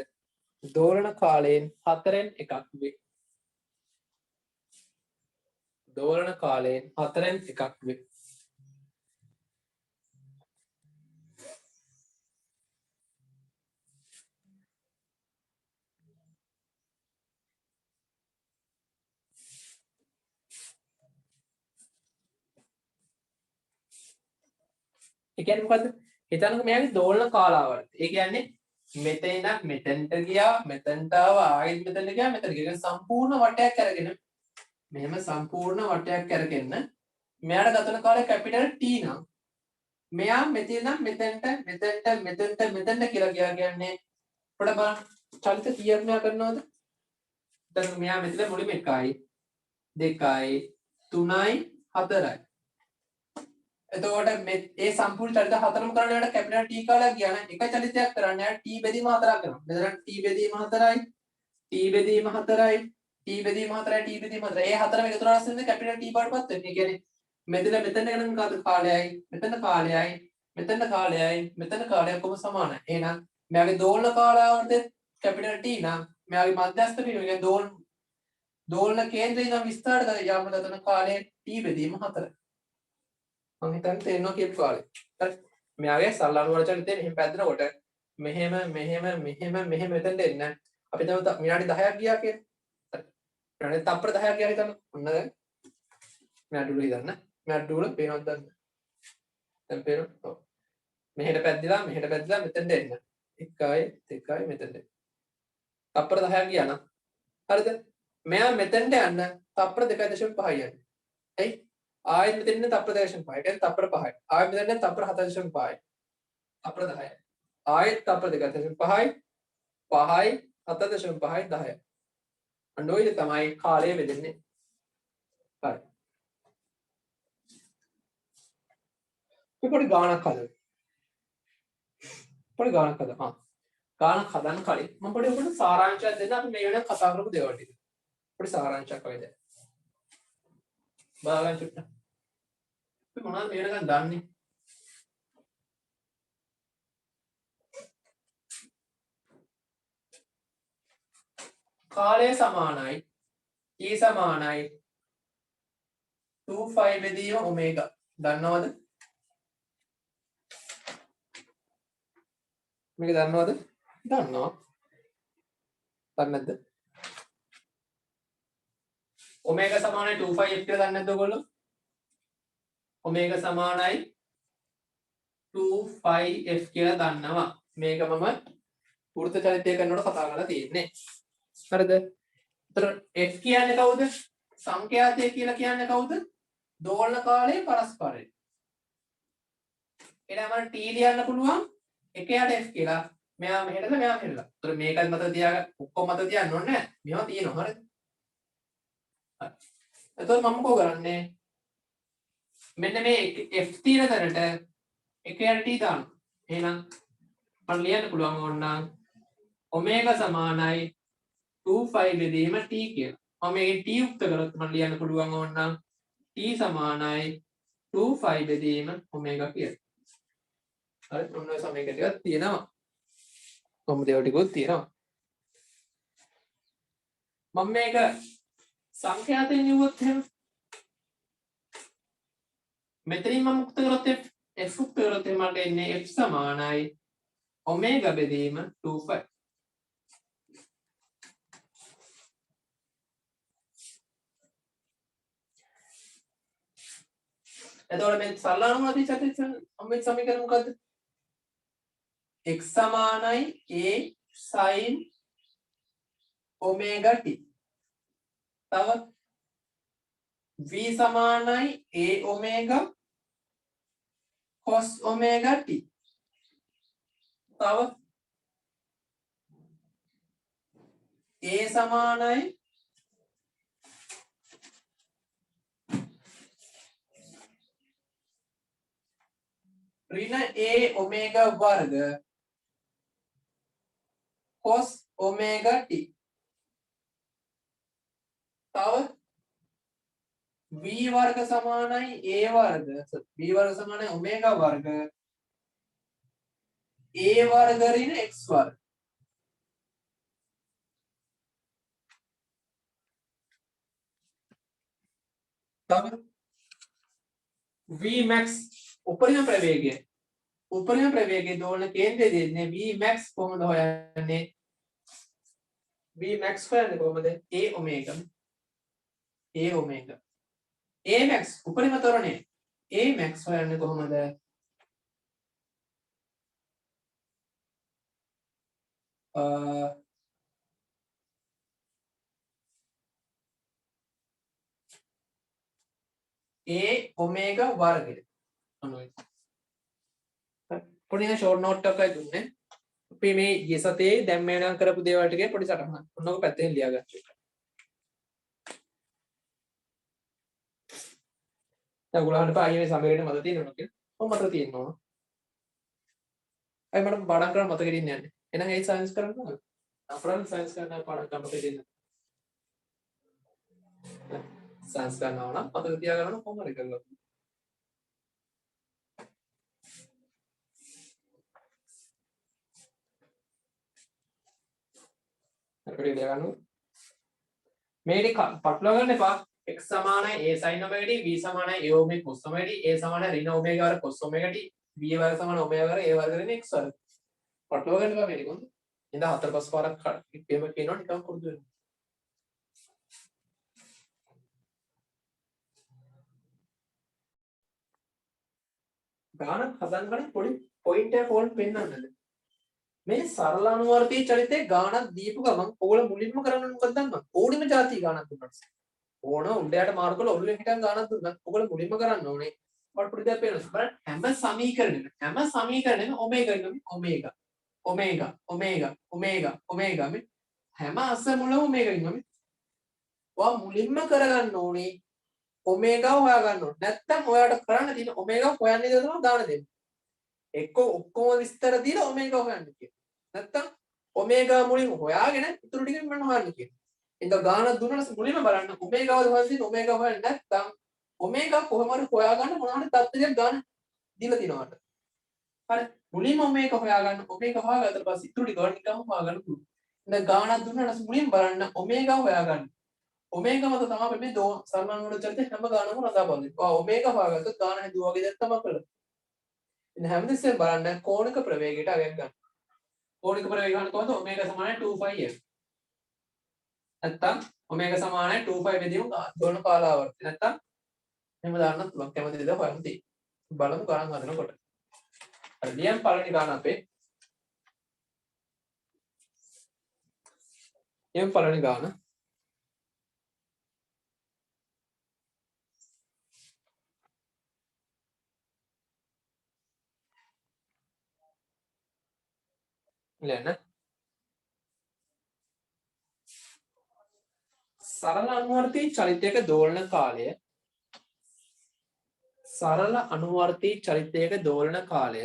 දෝලන කාලයෙන් 4න් එකක් වේ. දෝලන කාලයෙන් 4න් එකක් වේ. ඒ කියන්නේ මොකද්ද? හිතන්නකෝ මෙයාගේ දෝලන කාලාවර්තය. ඒ කියන්නේ මෙතන ඉඳන් මෙතෙන්ට ගියා, මෙතෙන්ට ආවා, ආයෙත් මෙතෙන්ට ගියා, මෙතෙන්ට ගියා. සම්පූර්ණ වටයක් අරගෙන මෙහෙම සම්පූර්ණ වටයක් අරගෙන මෙයාට ගතන කාලය කැපිටල් T නම් මෙයා මෙතන ඉඳන් මෙතෙන්ට කියලා කියන්නේ අපිට බලන්න චලිත කීයක් මෙයා කරනවද? දැන් මෙයා මෙතන මුලින්ම 1යි 2යි 3යි 4යි. එතකොට මේ සම්පූර්ණ චලිත හතරම කරන්න යාට කැපිටල් T කාලයක් ගියා නම් එක චලිතයක් කරන්න යාට T බෙදීම 4ක් කරනවා. මෙතන T බෙදීම 4යි T බෙදීම 4යි T බෙදීම 4යි T බෙදීම 4යි. ඒ හතරම එකතු කරලා අස්සෙන්ද කැපිටල් T බවටපත් වෙන්නේ. ඒ කියන්නේ මෙතන යන කාලයයි මෙතන කාලයයි මෙතන කාලයයි මෙතන කාලයයි කොහොම සමානයි. එහෙනම් මෙයාගේ දෝලන කාලාවර්තය කැපිටල් T නම් මෙයාගේ මධ්‍යස්ථ පිටු කියන්නේ දෝලන කේන්ද්‍රය ඉඳන් විස්තරයට යාම ගතන කාලය T බෙදීම 4යි. මම හිතන්නේ තේරෙනවා කියපු කාලේ. හරි. මෙයාගේ සරල අනුවර්ත චලිතය මෙහෙම පැද්දෙනකොට මෙහෙම මෙතෙන්ට එන්න අපි දැන් විනාඩි 10ක් ගියා කියලා. හරි. විනාඩි තප්පර 10ක් ගියා හිතන්න. ඔන්න දැන් මෙයාට උඩ හිතන්න. මෙයාට උඩ පේනවද දන්න. දැන් පේනවා. ඔව්. මෙහෙට පැද්දිලා මෙතෙන්ට එන්න. 1යි 2යි මෙතෙන්ට. තප්පර 10ක් ගියා නම්. හරිද? මෙයා මෙතෙන්ට යන්න තප්පර 2.5යි යන්නේ. එයි ආයෙත් මෙතන තප්පර 2.5. ඒ කියන්නේ තප්පර 5යි. ආයෙත් මෙතන තප්පර 7.5යි. තප්පර 10යි. ආයෙත් තප්පර 2.5යි. 5යි 7.5යි 10යි. අන්න ඔය තමයි කාලය බෙදෙන්නේ. හරි. පොඩි ගානක් හදමු. පොඩි ගානක් හදමු. ගානක් හදන්න කලින් මම පොඩි ඔබට සාරාංශයක් දෙන්න අපි මේ වෙනකන් කතා කරපු දේවල් ටික. පොඩි සාරාංශයක් වගේ දෙන්න. බලන්න චුට්ටක්. අපි මොනවද මේ වෙනකන් දන්නේ? කාලය සමානයි E සමානයි 2 බෙදීම ඔමේගා. දන්නවද? මේක දන්නවද? දන්නවා. දන්නේ නැද්ද? ඔමේගා සමානයි 2f කියලා දන්නේ නැද්ද ඔයගොල්ලෝ? ඔමේගා සමානයි 2f කියලා දන්නවා. මේක මම වෘත්ත චලිතය කරනකොට කතා කරලා තියෙන්නේ. හරිද? ඒතර f කියන්නේ කවුද? සංඛ්‍යාතය කියලා කියන්නේ කවුද? දෝලන කාලයේ පරස්පරය. එහෙනම් මම t ලියන්න පුළුවන් එකයට f කියලා. මෙයා මෙහෙටද මෙයා මෙහෙටද. ඒතර මේකත් මත තියාගන්න ඔක්කොම මත තියන්න ඕනේ නැහැ. මේවා තියෙනවා හරිද? හරි. එතකොට මම මොකෝ කරන්නේ? මෙන්න මේ f තියෙන තැනට එකයට t දානවා. එහෙනම් මම ලියන්න පුළුවන් ඕනනම් ඔමේගා සමානයි 2 බෙදීම t කියලා. මම මේකෙන් t යුක්ත කරොත් මම ලියන්න පුළුවන් ඕනනම් t සමානයි 2 බෙදීම ඔමේගා කියලා. හරි ඔන්න ඔය සමීකරණ ටිකක් තියෙනවා. කොහොමද ඒවා ටිකක් තියෙනවා. මම මේක සංඛ්‍යාතයෙන් ලියුවොත් එහෙම මෙතනින් මම මුක්ත කරොත් f මුක්ත කරොත් එහෙම මට එන්නේ f සමානයි ඔමේගා බෙදීම 2π. එතකොට මේ සරල අනුමත චතුරස්‍රය මේ සමීකරණ මොකද්ද? x සමානයි a sin omega t. තව v සමානයි a omega cos omega t. තව a සමානයි ऋण a omega वर्ग cos omega t. तव v वर्ग समानයි a वर्ग v वर्ग समानයි omega वर्ग a वर्ग ऋण x वर्ग. तब v max उपरिम प्रवेगයේ දෝලන කේන්ද්‍රය දෙන්නේ v max කොහොමද හොයන්නේ? v max හොයන්නේ කොහොමද? a omega a max උපරිම ත්වරණය a max හොයන්නේ කොහොමද? a omega वर्ग අනුයි. පොඩි ෂෝට් නෝට් එකක් දුන්නේ. අපි මේ ගිය සතියේ දැන් මේ නම් කරපු දේවල් ටිකේ පොඩි සටහනක්. ඔන්නක පැත්තෙන් ලියාගන්න. දැන් ඔයගොල්ලන්ට පායේ මේ සමයකට මතක තියෙනවද කියලා? ඔව් මතක තියෙනවා. අය මට පාඩම් කරන්න මතක දෙන්නේ නැහැ. එහෙනම් ඒ සයන්ස් කරන්න ඕන. අපරාධ සයන්ස් කරන්න පාඩම් කරන්න මතක දෙන්න. සයන්ස් කරනවා නම් මතක තියාගන්න කොහොම හරි කරලා. හරි ලියා ගන්න. මේක පටලවා ගන්න එපා. x සමානයි a sin omega t, v සමානයි a omega cos omega t, a සමානයි ඍණ omega වර්ග cos omega t, v වර්ග සමානයි omega වර්ග a වර්ග ඍණ x වර්ග. පටලවා ගන්න එපා මේක හොඳ. ඉතින් 4-5 පාරක් කියම කියනවා නිකන් පුරුදු වෙන්න. ගානක් හදන්න කලින් පොඩි පොයින්ට් එකක් ඕන පෙන්නන්නද? මේ සරල අනුවර්තී චලිතේ ගානක් දීපු ගමන් ඔයගොල්ලෝ මුලින්ම කරන්නේ මොකක්ද දන්නවද? ඕනෙම જાති ගානක් දුන්නා. ඕන උණ්ඩයට මාරු කරලා ඔළුවෙන් හිටන් ගානක් දුන්නා. ඔයගොල්ලෝ මුලින්ම කරන්න ඕනේ. ඔයාලට පොඩි දෙයක් පේනවා. බලන්න හැම සමීකරණෙම ඔමේගා ඉන්නවා. ඔමේගා මේ හැම අස්ස මුලම ඔමේගා ඉන්නවා. ඔයා මුලින්ම කරගන්න ඕනේ ඔමේගා හොයා ගන්න ඕනේ. නැත්තම් ඔයාලට කරන්න තියෙන ඔමේගා හොයන්න ඉඳලා තමයි ගාන දෙන්නේ. එක්ක ඔක්කොම විස්තර දීලා ඔමේගා හොයන්න කියනවා. නැත්තම් ඔමේගා මුලින් හොයාගෙන ඉතුරු ටික මම හොයන්න කියනවා. එතකොට ගාන දුන්නාට මුලින්ම බලන්න ඔමේගාවද හොයන්නේ ඔමේගා හොයන්නේ නැත්තම් ඔමේගා කොහොම හරි හොයාගන්න මොනවාරි තත්ත්වයක් ගන්න දීලා තිනවාට. හරි මුලින්ම ඔමේගා හොයාගන්න ඔමේගා හොයාගත්තට පස්සේ ඉතුරු ටික නිකම්ම හොයාගන්න පුළුවන්. දැන් ගානක් දුන්නාට මුලින් බලන්න ඔමේගා හොයාගන්න. ඔමේගා මත තමයි මේ සල්මන් වල චරිත හැම ගානම රඳාපවතින්නේ. ඔමේගා හොයාගත්තොත් ගාන හැදුවා වගේ දැන් තමයි කරන්නේ. ඉතින් හැමදෙස්සෙම බලන්න කෝණික ප්‍රවේගයට අගයක් ගන්න. කෝණික ප්‍රවේගය ගන්න කොහොමද? ඔමේගා සමානයි 2πf. නැත්තම් ඔමේගා සමානයි 2π බෙදීම දෝලන කාලාවර්තය. නැත්තම් එහෙම දාන්නත් පුළුවන්. කැමති දෙයක් හොයන්න තියෙයි. බලමු ගණන් හදනකොට. හරි ලියන් පළවෙනි ගාන අපේ. ලියන් පළවෙනි ගාන. ලියන්න. සරල අනුවර්තී චලිතයක දෝලන කාලය සරල අනුවර්තී චලිතයක දෝලන කාලය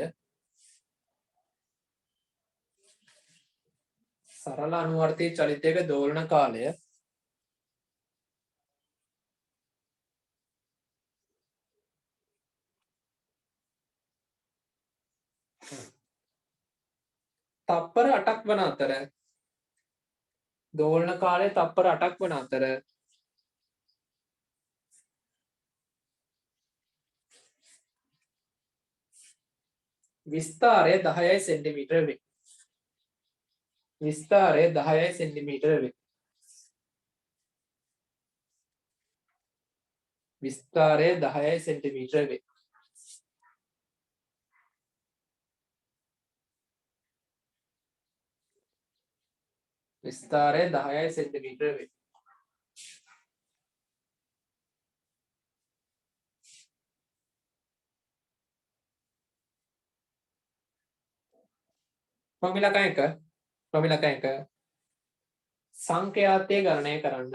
සරල අනුවර්තී චලිතයක දෝලන කාලය තප්පර 8ක් වන අතර දෝලන කාලය තප්පර 8ක් වන අතර විස්තාරය 10 සෙන්ටිමීටර වේ. විස්තාරය 10 සෙන්ටිමීටර වේ. විස්තාරය 10 සෙන්ටිමීටර වේ. විස්තාරය 10යි සෙන්ටිමීටර වේ. ප්‍රමිලක එක සංඛ්‍යාතය ගණනය කරන්න.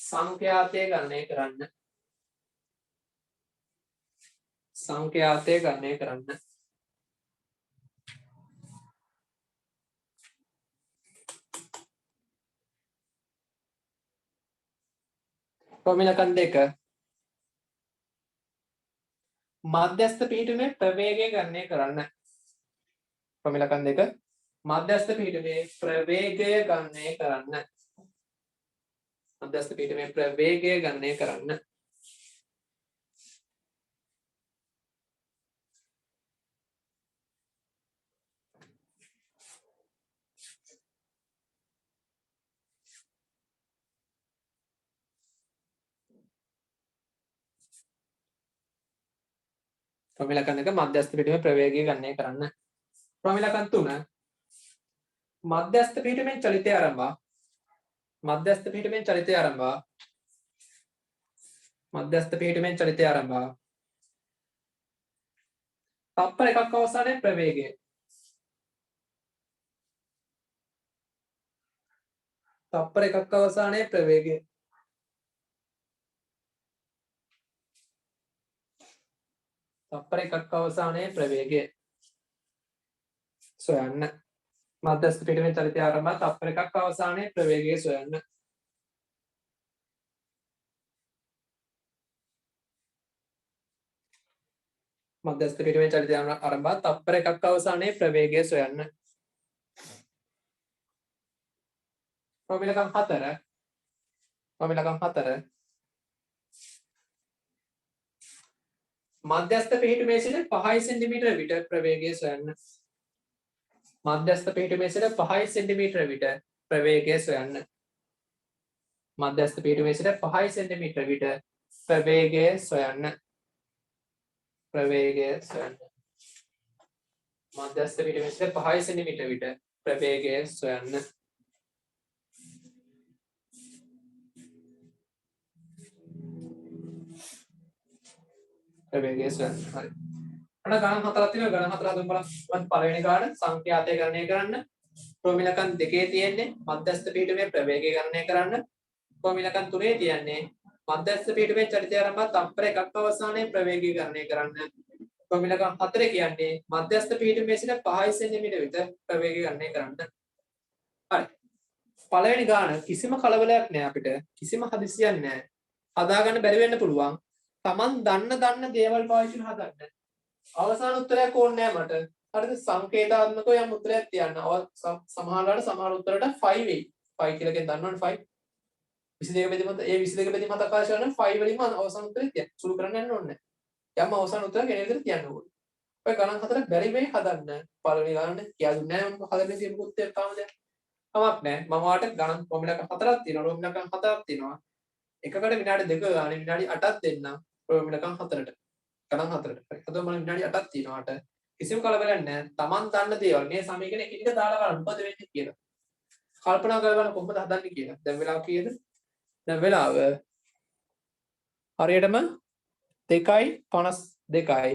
සංඛ්‍යාතය ගණනය කරන්න. සංඛ්‍යාතය ගණනය කරන්න. ප්‍රමිලකන් දෙක මධ්‍යස්ථ පිහිටුමේ ප්‍රවේගය ගණනය කරන්න. ප්‍රමිලකන් දෙක මධ්‍යස්ථ පිහිටුමේ ප්‍රවේගය ගණනය කරන්න. මධ්‍යස්ථ පිහිටුමේ ප්‍රවේගය ගණනය කරන්න. ප්‍රමිලකන් දෙක මධ්‍යස්ථ පිහිටුමේ ප්‍රවේගය ගණනය කරන්න. ප්‍රමිලකන් තුන මධ්‍යස්ථ පිහිටුමෙන් චලිතය ආරම්භා. මධ්‍යස්ථ පිහිටුමෙන් චලිතය ආරම්භා. මධ්‍යස්ථ පිහිටුමෙන් චලිතය ආරම්භා. තප්පර එකක් අවසානයේ ප්‍රවේගය. තප්පර එකක් අවසානයේ ප්‍රවේගය. තප්පර එකක් අවසානයේ ප්‍රවේගය. සොයන්න. මධ්‍යස්ථ පිහිටුමෙන් චලිතය ආරම්භා තප්පර එකක් අවසානයේ ප්‍රවේගය සොයන්න. මධ්‍යස්ථ පිහිටුමෙන් චලිතය ආරම්භා තප්පර එකක් අවසානයේ ප්‍රවේගය සොයන්න. ප්‍රමිලකම් 4 ප්‍රමිලකම් 4 මධ්‍යස්ථ පිහිටුමේ සිට 5 සෙන්ටිමීටර විට ප්‍රවේගය සොයන්න. මධ්‍යස්ථ පිහිටුමේ සිට 5 සෙන්ටිමීටර විට ප්‍රවේගය සොයන්න. මධ්‍යස්ථ පිහිටුමේ සිට 5 සෙන්ටිමීටර විට ප්‍රවේගය සොයන්න. ප්‍රවේගය සොයන්න. මධ්‍යස්ථ පිහිටුමේ සිට 5 සෙන්ටිමීටර විට ප්‍රවේගය සොයන්න. ප්‍රවේගය සොයන්න. හරි. අන්න ගණන් හතරක් තියෙනවා. ගණන් හතර හදමු බලන්න. පළවෙනි ගාන සංඛ්‍යාතය ගණනය කරන්න. ප්‍රමිලකන් දෙකේ තියෙන්නේ මධ්‍යස්ථ පිහිටුමේ ප්‍රවේගය ගණනය කරන්න. ප්‍රමිලකන් තුනේ තියෙන්නේ මධ්‍යස්ථ පිහිටුමේ චලිතය ආරම්භ තප්පර එකක් අවසානයේ ප්‍රවේගය ගණනය කරන්න. ප්‍රමිලකන් හතරේ කියන්නේ මධ්‍යස්ථ පිහිටුමේ සිට 5 සෙන්ටිමීටර විතර ප්‍රවේගය ගණනය කරන්න. හරි. පළවෙනි ගාන කිසිම කලබලයක් නෑ අපිට. කිසිම හදිසියක් නෑ. හදාගන්න බැරි වෙන්න පුළුවන්. Taman දන්න දේවල් පාවිච්චි කරලා හදන්න. අවසාන උත්තරයක් ඕනේ නෑ මට. හරිද? සංකේතාත්මකව යම් උත්තරයක් තියන්න. සමහරවල්ලාට සමහර උත්තරයට 5 වෙයි. 5 කියලා කියන දන්නවනේ 5. 22 බෙදීම ඒ 22 බෙදීම මත ආකාශ කරන 5 වලින්ම අවසාන උත්තරේ තියන්න. සුළු කරන්න යන්න ඕනේ නෑ. යම් අවසාන උත්තරයක් එන විදිහට තියන්න ඕනේ. ඔය ගණන් හතර බැරි වෙයි හදන්න. පළවෙනි ගණනේ කියලා දුන්නේ නෑ මම හදන්න තියෙන උත්තරය තාම දැන්. කමක් නෑ. මම ඔයාලට ගණන් ප්‍රමිලක හතරක් තියෙනවා. ප්‍රමිලක හතරක් තියෙනවා. එකකට විනාඩි 2 ගානේ විනාඩි 8ක් දෙන්නම්. ප්‍රමිලකම් 4ට ගණන් 4ට. හරි. අද මම විනාඩි 8ක් තියෙනවාට කිසිම කලබලයක් නැහැ. Taman දන්න දේවල් මේ සමීකරණ එක එක දාලා බලන්න මොකද වෙන්නේ කියලා. කල්පනා කරලා බලන්න කොහොමද හදන්නේ කියලා. දැන් වෙලාව කීයද? දැන් වෙලාව හරියටම 2:52යි.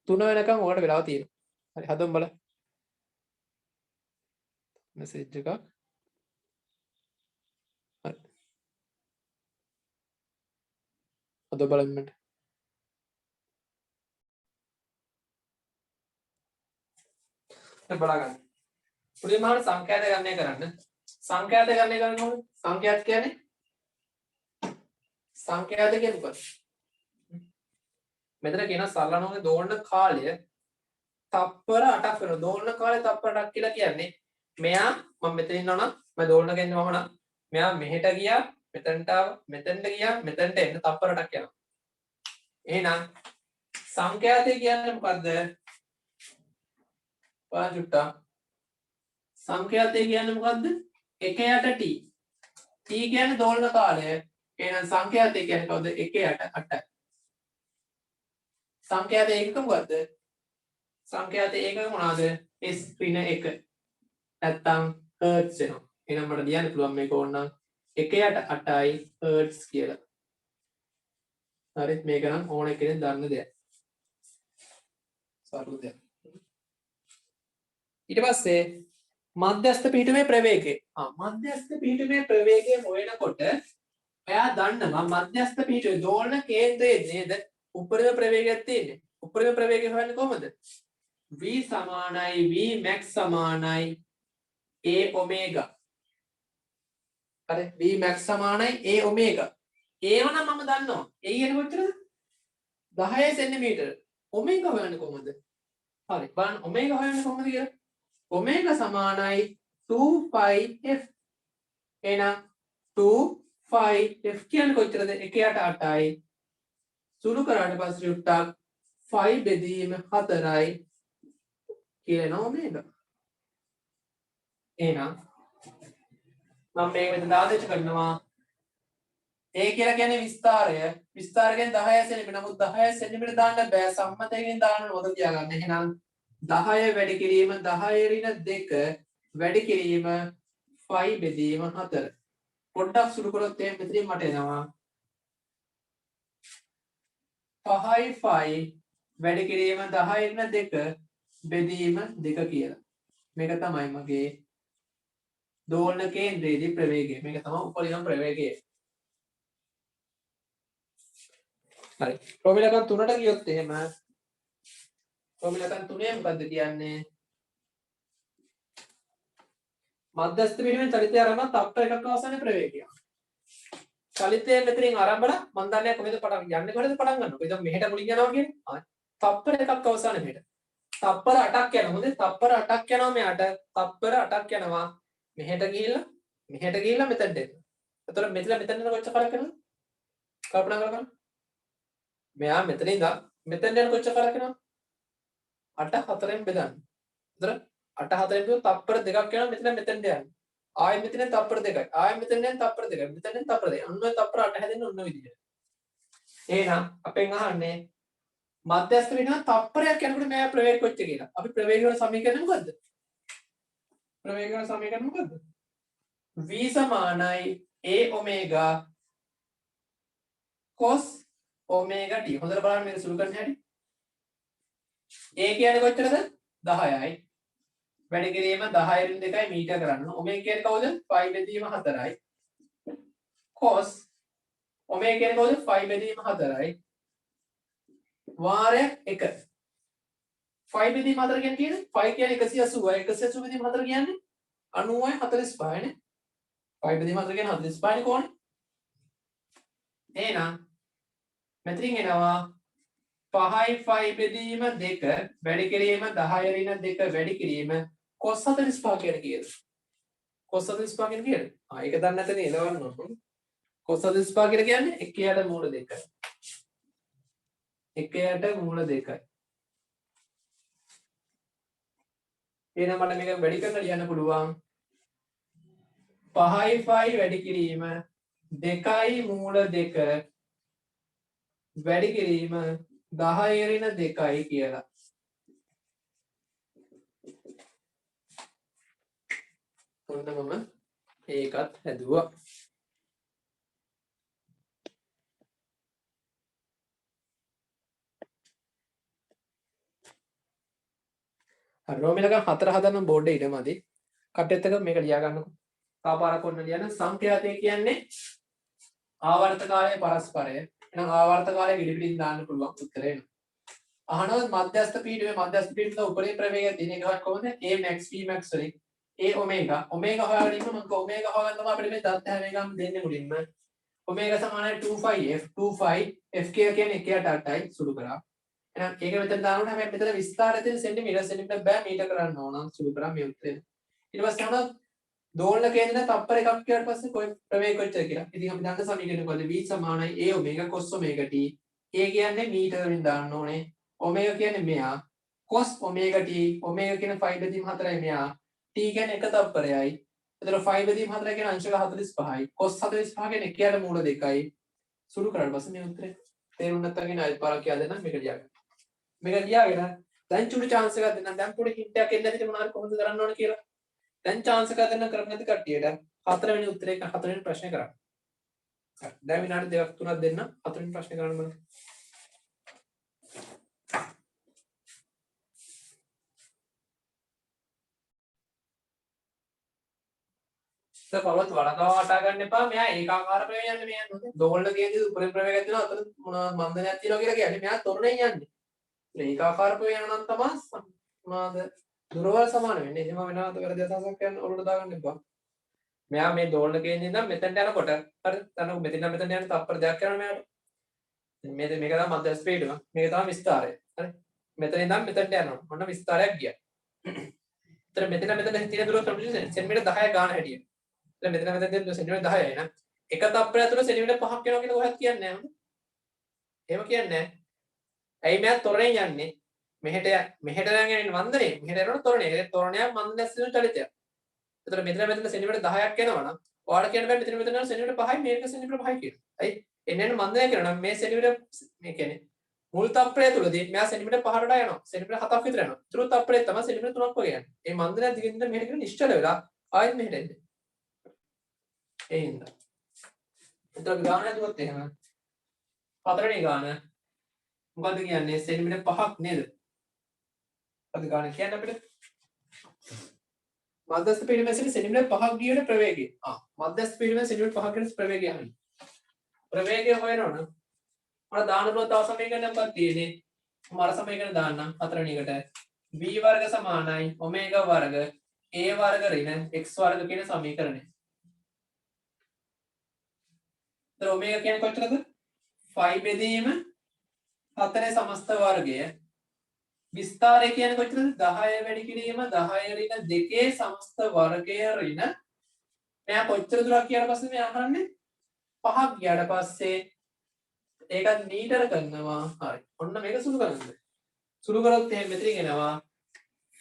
3 වෙනකම් ඔයාලට වෙලාව තියෙනවා. හරි හදමු බලන්න. මෙසේජ් එකක්. හරි. හද බලන්න. බලගන්න. පුරිමාන සංඛ්‍යාත ගණනය කරන්න. සංඛ්‍යාත ගණනය කරනකොට සංඛ්‍යාත කියන්නේ මොකක්ද? මෙතන කියන සරලනෝගේ දෝලන කාලය තප්පර 8ක් වෙනවා. දෝලන කාලය තප්පර 8ක් කියලා කියන්නේ මෙයා මම මෙතන ඉන්නවනම් මම දෝලන කියන්නේ මම නම් මෙයා මෙහෙට ගියා මෙතනට ආවා මෙතනට ගියා මෙතනට එන්න තප්පර 8ක් යනවා. එහෙනම් සංඛ්‍යාතය කියන්නේ මොකද්ද? පාජුට්ටා සංඛ්‍යාතය කියන්නේ මොකද්ද? 1 යට t. t කියන්නේ දෝලන කාලය. එහෙනම් සංඛ්‍යාතය කියන්නේ කවුද? 1 යට 8යි. සංඛ්‍යාතය ඒකක මොකද්ද? සංඛ්‍යාතය ඒකක මොනවාද? s ඍණ 1. නැත්තම් හර්ට්ස් එනවා. එහෙනම් මට ලියන්න පුළුවන් මේක ඕනනම් 1/8යි හර්ට්ස් කියලා. හරිත් මේක නම් ඕන කෙනෙක් දන්න දෙයක්. සරල දෙයක්. ඊට පස්සේ මධ්‍යස්ථ පීඨමේ ප්‍රවේගය. මධ්‍යස්ථ පීඨමේ ප්‍රවේගය හොයනකොට එයා දන්නවා මධ්‍යස්ථ පීඨයේ දෝලන කේන්ද්‍රයේ නේද උපරිම ප්‍රවේගයක් තියෙන්නේ. උපරිම ප්‍රවේගය හොයන්නේ කොහොමද? v සමානයි v max සමානයි a omega. හරි v max සමානයි a omega. ඒව නම් මම දන්නවා. a කියන්නේ කොච්චරද? 10 සෙන්ටිමීටර. omega හොයන්නේ කොහොමද? හරි බලන්න omega හොයන්නේ කොහොමද කියලා. omega සමානයි 2 pi f. එහෙනම් 2 pi f කියන්නේ කොච්චරද? 1/8යි. සුළු කරාට පස්සේ රුට්ටක් 5 බෙදීම 4යි කියන omega. එහෙනම් මම මේක මෙතන දාදේශ කරනවා. A කියලා කියන්නේ විස්තාරය. විස්තාරය කියන්නේ 10 සෙන්ටිමීටර. නමුත් 10 සෙන්ටිමීටර දාන්න බෑ. සම්මතයෙන් දාන්න ඕන තියාගන්න. එහෙනම් 10 වැඩි කිරීම 10 ඍණ 2 වැඩි කිරීම 5 බෙදීම 4. පොඩ්ඩක් සුළු කරොත් එහෙනම් මෙතනින් මට එනවා 5යි 5 වැඩි කිරීම 10 ඍණ 2 බෙදීම 2 කියලා. මේක තමයි මගේ දෝලන කේන්ද්‍රයේදී ප්‍රවේගය. මේක තමයි උපරිම ප්‍රවේගය. හරි. ප්‍රෝමිලකන් 3ට ගියොත් එහෙම ප්‍රෝමිලකන් 3 මොකද්ද කියන්නේ? මධ්‍යස්ථ පීඨමේ චලිතය ආරම්භ තප්පර එකක් අවසානයේ ප්‍රවේගය. චලිතය මෙතනින් ආරම්භලා මම දන්නේ කොහෙද පටන් යන්නේ කොහෙද පටන් ගන්නව. කොහෙද මෙහෙට මුලින් යනවා කියන්නේ? තප්පර එකක් අවසානයේ මෙහෙට. තප්පර 8ක් යනවා. හොඳේ තප්පර 8ක් යනවා මෙයාට. තප්පර 8ක් යනවා. මෙහෙට ගිහිල්ලා මෙතනට එන්න. එතකොට මෙතන කොච්චර කරක් කරනවද? කල්පනා කරගන්න. මෙයා මෙතන ඉඳන් මෙතෙන් යන කොච්චර කරක් යනවද? 8 4ෙන් බෙදන්න. එතකොට 8 4ෙන් බෙදුවොත් තප්පර දෙකක් යනවා මෙතෙන්ට යන්නේ. ආයෙ මෙතන තප්පර දෙකයි. ආයෙ මෙතෙන් යන තප්පර දෙකයි. මෙතෙන් තප්පර දෙකයි. අන්න ඔය තප්පර 8 හැදෙන්නේ ඔන්න ඔය විදිහට. එහෙනම් අපෙන් අහන්නේ මධ්‍යස්ථ වෙනවා තප්පරයක් යනකොට මෙයා ප්‍රවේග කොච්චර කියලා. අපි ප්‍රවේග වල සමීකරණ මොකද්ද? ප්‍රවේග වල සමීකරණ මොකද්ද? v සමානයි a omega cos omega t. හොඳට බලන්න මේක සුළු කරන්න හැටි. a කියන්නේ කොච්චරද? 10යි. වැඩි කිරීම 10 රින් 2යි මීටර කරන්න. omega කියන්නේ කවුද? 5 බෙදීම 4යි. cos omega කියන්නේ කවුද? 5 බෙදීම 4යි. වාරයක් 1. 5 බෙදීම 4 කියන්නේ කීයද? 5 කියන්නේ 180යි. 180 බෙදීම 4 කියන්නේ 90යි 45 නේ. 5 බෙදීම 4 කියන්නේ 45 නේ කොහොනේ? එහෙනම් මෙතනින් එනවා 5යි 5 බෙදීම 2 වැඩි කිරීම 10 ඍණ 2 වැඩි කිරීම cos 45 කියන්නේ කීයද? cos 45 කියන්නේ කීයද? ඒක දන්නේ නැතනේ එලවන්න ඕන. cos 45 කියන්නේ 1යට මූල 2යි. 1යට මූල 2යි. එහෙනම් මට මේක වැඩි කරලා ලියන්න පුළුවන් 5යි 5 වැඩි කිරීම 2යි මූල 2 වැඩි කිරීම 10 ඍණ 2යි කියලා. ඔන්න මම ඒකත් හැදුවා. හරි රෝමිලක 4 හදන්න බෝඩ් එකේ ඉඩමදි. කට්ටියත් එක්ක මේක ලියා ගන්නකො. පාපාරක් ඔන්න ලියන්න. සංඛ්‍යාතය කියන්නේ ආවර්ත කාලයේ පරස්පරය. එහෙනම් ආවර්ත කාලයේ විඩිපිටින් දාන්න පුළුවන් උත්තරේ එනවා. අහනවා මධ්‍යස්ථ පීඨයේ උපරිම ප්‍රවේගය දින එකක් කොහොමද? a max b max වලින් a omega හොයාගෙන ඉන්න මම omega හොයාගන්න තමයි අපිට මේ දත්ත හැම එකම දෙන්නේ මුලින්ම. omega සමානයි 2 f 2 f කියන්නේ 1/8යි සුළු කරා. එහෙනම් ඒක මෙතන දානකොට හැබැයි මෙතන විස්තරය තියෙන සෙන්ටිමීටර බෑ මීටර කරන්න ඕන සුළු කරා මේ උත්තරේ. ඊට පස්සේ අහනවා දෝලන කේන්ද්‍රය තප්පර එකක් කියාට පස්සේ කොයි ප්‍රවේග කොච්චර කියලා. ඉතින් අපි දන්න සමීකරණය කොහොමද? v සමානයි a omega cos omega t. a කියන්නේ මීටර වලින් දාන්න ඕනේ. omega කියන්නේ මෙයා. cos omega t omega කියන 5 බෙදීම 4යි මෙයා. t කියන්නේ එක තප්පරයයි. එතකොට 5 බෙදීම 4 කියන්නේ අංශක 45යි. cos 45 කියන්නේ 1යට මූල 2යි. සුළු කරාට පස්සේ මේ උත්තරේ තේරුම් නැත්නම් කියන අය පාරක් කියලා දෙන්නම් මේක ලියාගන්න. මේක ලියාගෙන දැන් චුටි chance එකක් දෙන්නම්. දැන් පොඩි hint එකක් එන්න ඇති මොනවාරි කොහොමද කරන්න ඕන කියලා. දැන් chance එකක් දෙන්න කරන්නේ නැති කට්ටියට හතරවෙනි උත්තරේ හතරවෙනි ප්‍රශ්නේ කරන්න. හරි. දැන් විනාඩි 2ක් 3ක් දෙන්න හතරවෙනි ප්‍රශ්නේ කරන්න බලන්න. පොළොත් වලකව වටා ගන්න එපා. මෙයා ඒකාකාර ප්‍රවේගයක් යන්නේ මෙයා යන්නේ. දෝලන කියන්නේ උපරිම ප්‍රවේගයක් තියෙනවා. අතන මොනවාද මන්දනයක් තියෙනවා කියලා කියන්නේ. මෙයා තොරණෙන් යන්නේ. ඒකාකාර ප්‍රවේගය නම් තමයි මොනවාද දුරවල් සමාන වෙන්නේ. එහෙම වෙනවද වැරදි අදහසක් කියන්න ඔළුවට දාගන්න එපා. මෙයා මේ දෝලන කියන්නේ ඉඳන් මෙතනට යනකොට හරි. තනක මෙතන මෙතන යන තප්පර දෙකක් යනවා මෙයාට. මේක තමයි මධ්‍යස්ථ ස්පීඩ් එක. මේක තමයි විස්තාරය. හරි. මෙතන ඉඳන් මෙතනට යනවා. ඔන්න විස්තාරයක් ගියා. එතන මෙතන තියෙන දුර සෙන්ටිමීටර් 10 ගාන හැටියට. මෙතන තියෙන සෙන්ටිමීටර් 10යි නේද? එක තප්පරයක් තුළ සෙන්ටිමීටර් 5ක් වෙනවා කියලා කොහෙවත් කියන්නේ නැහැ. එහෙම කියන්නේ නැහැ. ඇයි මෙයා තොරණෙන් යන්නේ? මෙහෙට නම් යන්නේ මන්දනේ. මෙහෙට යනකොට තොරණේ. ඒ තොරණයක් මන්දස් වෙන චලිතයක්. එතකොට මෙතන සෙන්ටිමීටර් 10ක් එනවා නම් ඔයාලට කියන්න බෑ මෙතන යන සෙන්ටිමීටර් 5යි මේක සෙන්ටිමීටර් 5යි කියලා. ඇයි? එන්න මන්දනය කරනවා නම් මේ සෙන්ටිමීටර් මේ කියන්නේ මුල් තප්පරය තුලදී මෙයා සෙන්ටිමීටර් 5ට වඩා යනවා. සෙන්ටිමීටර් 7ක් විතර යනවා. ඊටු තප්පරය තමයි සෙන්ටිමීටර් 3ක් වගේ යන්නේ. මේ මන්දනය දිගින් දිගට මෙහෙට කියන නිශ්චල වෙලා ආයෙත් මෙහෙට එන්නේ. ඒ හින්දා. එතකොට ගාන හදුවොත් එහෙම හතරවෙනි ගාන මොකද්ද කියන්නේ සෙන්ටිමීටර් 5ක් නේද? අද ගාන කියන්නේ අපිට මධ්‍යස්ථ පීඩනයෙන් සෙන්ටිමීටර් 5ක් ගියන ප්‍රවේගය. මධ්‍යස්ථ පීඩනයෙන් සෙන්ටිමීටර් 5ක් ගියන ප්‍රවේගය අහන්නේ. ප්‍රවේගය හොයනවනම් මම දාන්න පුළුවන් තව සමීකරණයක් මොකක්ද තියෙන්නේ? මම අර සමීකරණ දාන්නම් හතරවෙනි එකට. v වර්ග සමානයි ඔමේගා වර්ග a වර්ග ඍණ x වර්ග කියන සමීකරණය. ඒතර ඔමේගා කියන්නේ කොච්චරද? 5 බෙදීම 4 සමස්ත වර්ගය. විස්තරය කියන්නේ කොච්චරද? 10 වැඩි කිරීම 10 ඍණ 2 සමස්ත වර්ගය ඍණ මෙයා කොච්චර දුරක් ගියාට පස්සේ මෙයා අහන්නේ 5ක් ගියාට පස්සේ ඒකත් මීටර කරනවා. හරි. ඔන්න මේක සුළු කරන්න. සුළු කරොත් එහෙනම් මෙතනින් එනවා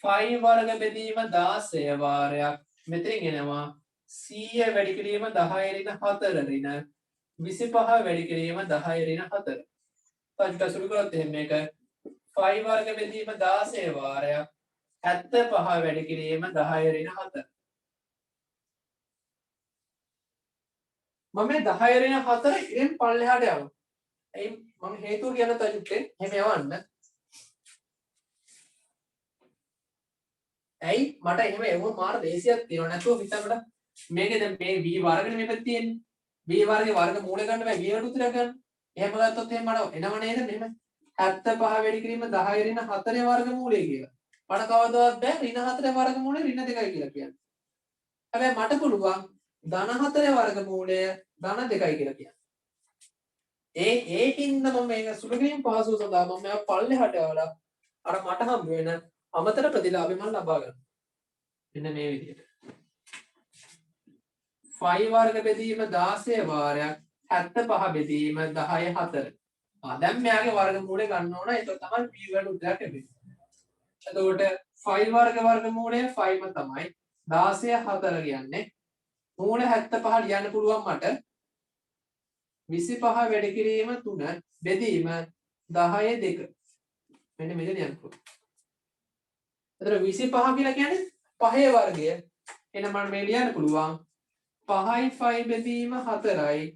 5 වර්ග බෙදීම 16 වාරයක්. මෙතනින් එනවා 100 වැඩි කිරීම 10 ඍණ 4 ඍණ 25 වැඩි කිරීම 10 ඍණ 4. පංචක සුළු කරොත් එහෙනම් මේක 5 වර්ග බෙදීම 16 වාරයක් 75 වැඩි කිරීම 10 ඍණ 4. මම මේ 10 ඍණ 4 ඉරෙන් පල්ලෙහාට යවනවා. එයි මම හේතුව කියන තජුත්තේ එහෙම යවන්න. ඇයි මට එහෙම එවුව මාර දේශයක් තියෙනවා නැතුව හිතන්න මේකේ දැන් මේ v වර්ගනේ මේ පැත්තේ තියෙන්නේ. v වර්ගේ වර්ග මූලය ගන්න බෑ v වලට උත්තරයක් ගන්න. එහෙම ගත්තොත් එහෙම මට එනව නේද මෙහෙම 75 වැඩි කිරීම 10 ඍණ 4 වර්ග මූලය කියලා. මට කවදාවත් බෑ ඍණ 4 වර්ග මූලය ඍණ 2යි කියලා කියන්න. හැබැයි මට පුළුවන් ධන 4 වර්ග මූලය ධන 2යි කියලා කියන්න. ඒකින්ද මම මේක සුළු කිරීම පහසුව සඳහා මම මේවා පල්ලෙහාට යවලා අර මට හම්බ වෙන අමතර ප්‍රතිලාභය මම ලබා ගන්නවා. මෙන්න මේ විදිහට. 5 වර්ග බෙදීම 16 වාරයක් 75 බෙදීම 10 4. දැන් මෙයාගේ වර්ගමූලය ගන්න ඕන. ඒක තමයි b වලට උත්තරයක් ලැබෙන්නේ. එතකොට 5 වර්ගමූලය 5ම තමයි 16 4 කියන්නේ. මූල 75 ලියන්න පුළුවන් මට 25 වැඩි කිරීම 3 බෙදීම 10 2. මෙන්න මෙතන ලියන්න පුළුවන්. එතකොට 25 කියලා කියන්නේ 5 වර්ගය. එහෙනම් මම මේ ලියන්න පුළුවන් 5යි 5 බෙදීම 4යි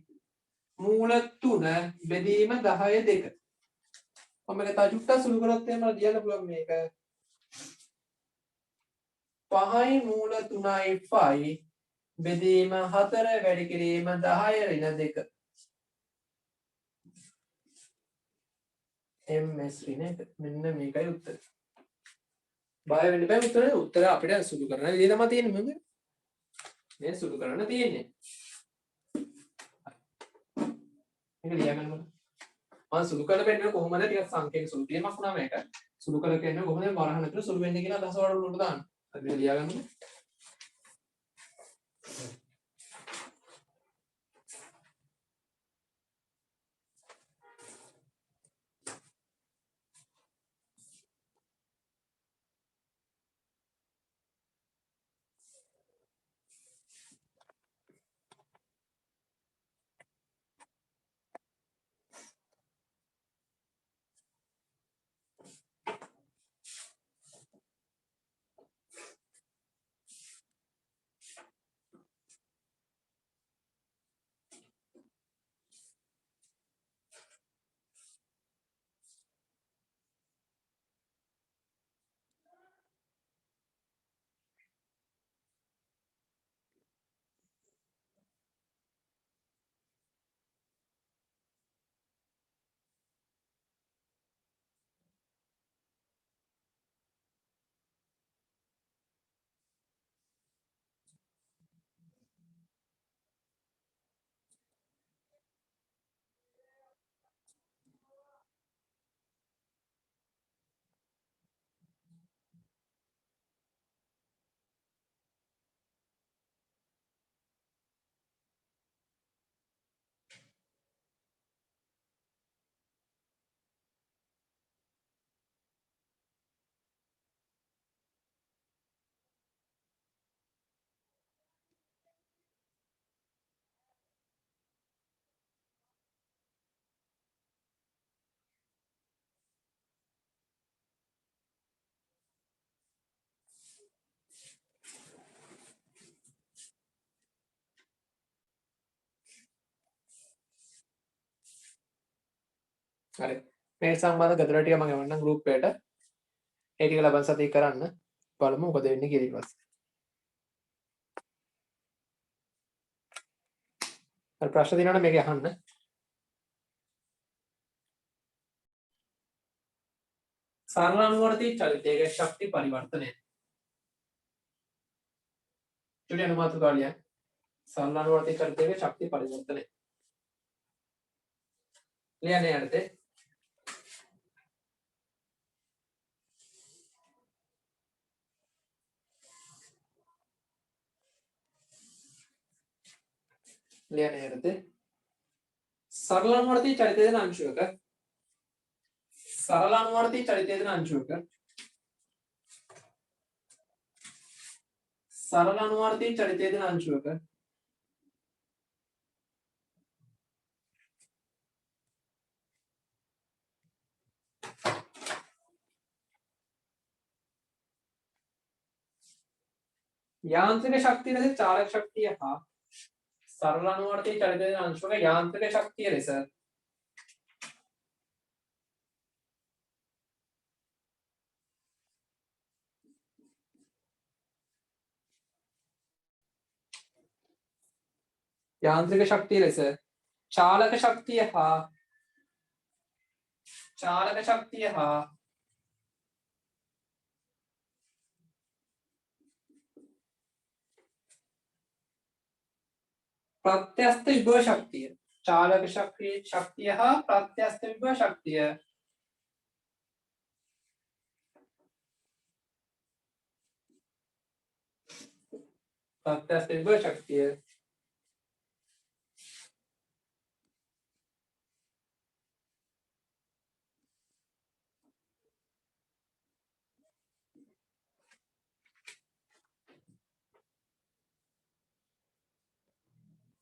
මූල 3 බෙදීම 10 2. මම මේක තව චුට්ටක් සුළු කරොත් එහෙම ලියන්න පුළුවන් මේක 5යි මූල 3යි 5 බෙදීම 4 වැඩි කිරීම 10 ඍණ 2. ms ඍණ 1. මෙන්න මේකයි උත්තරය. බය වෙන්න බෑ උත්තර අපිට සුළු කරන විදිහ තමයි තියෙන්නේ මොකද? මේ සුළු කරන්න තියෙන්නේ. මේක ලියගන්න මම සුළු කරලා පෙන්නන කොහොමද ටිකක් සංකේත සුළු වීමක් වුණා මේක. සුළු කරලා කියන්නේ කොහොමද වරහන් ඇතුළේ සුළු වෙන්නේ කියලා අදහස වල උඩට දාන්න. හරි මේක ලියාගන්න. හරි. මේ සම්බන්ධ ගතර ටික මම එවන්නම් group එකට. ඒ ටික ලබන සතියේ කරන්න. බලමු මොකද වෙන්නේ කියලා ඊට පස්සේ. හරි ප්‍රශ්න තියෙනවනම් මේක අහන්න. සරල අනුවර්තී චලිතයේ ශක්ති පරිවර්තනය. චුටි අනුමාතුකාලිය. සරල අනුවර්තී චලිතයේ ශක්ති පරිවර්තනය. ලියන්නේ යන්නේ. ලියන්නේ යන්නේ. සරල අනුවර්තී චලිතයේ දෙන අංශුවක සරල අනුවර්තී චලිතයේ දෙන අංශුවක සරල අනුවර්තී චලිතයේ දෙන අංශුවක යාන්ත්‍රික ශක්තිය ලෙස චාලක ශක්තිය හා සරල අනුවර්තී චලිතයේ දෙන අංශුවක යාන්ත්‍රික ශක්තිය ලෙස යාන්ත්‍රික ශක්තිය ලෙස චාලක ශක්තිය හා ප්‍රත්‍යස්ත විභව ශක්තිය චාලක ශක්තිය හා ප්‍රත්‍යස්ත විභව ශක්තිය ප්‍රත්‍යස්ත විභව ශක්තිය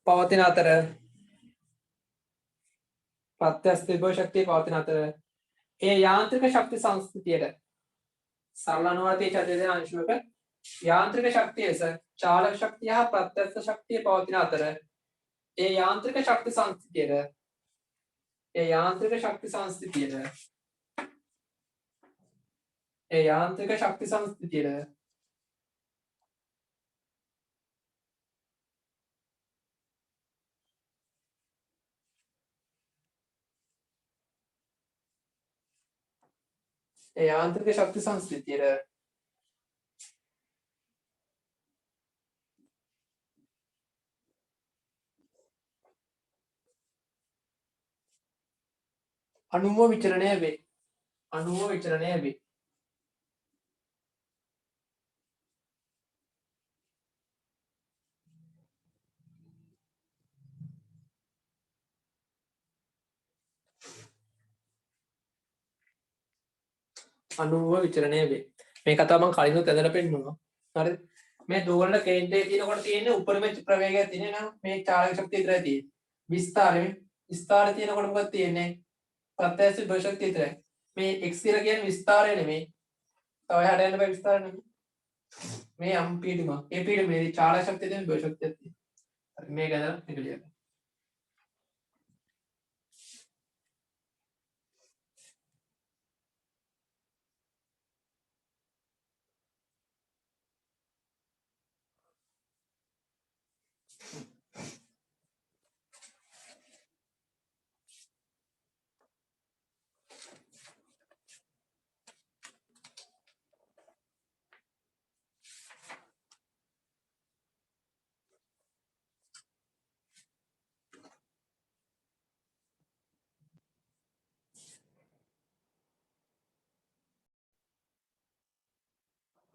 පවතින අතර ප්‍රත්‍යස්ත විභව ශක්තිය පවතින අතර ඒ යාන්ත්‍රික ශක්ති සංස්කෘතියට සරල අනුවර්තී චලිතයේ දෙන අංශුවක යාන්ත්‍රික ශක්තිය ලෙස චාලක ශක්තිය හා ප්‍රත්‍යස්ත ශක්තිය පවතින අතර ඒ යාන්ත්‍රික ශක්ති සංස්කෘතියට අණුව විචලනය වේ. මේ කතාව මම කලිනුත් ඇදලා පෙන්නනවා. හරිද? මේ දෝලන කේන්ද්‍රයේ තියෙනකොට තියෙන්නේ උපරිම ප්‍රවේගයක් තියෙන නම් මේ චාලක ශක්තිය විතරයි තියෙන්නේ. විස්තාරය තියෙනකොට මොකක්ද තියෙන්නේ? ප්‍රත්‍යස්ත විභව ශක්තිය විතරයි. මේ x කියලා කියන්නේ විස්තාරය නෙමෙයි. තව එහාට යන්න බෑ විස්තාරය නෙමෙයි. මේ යම් පීඩිම. ඒ පීඩිමේ චාලක ශක්තිය දෙන විභව ශක්තියක් තියෙනවා. හරි මේක ඇදලා මේක ලියන්න.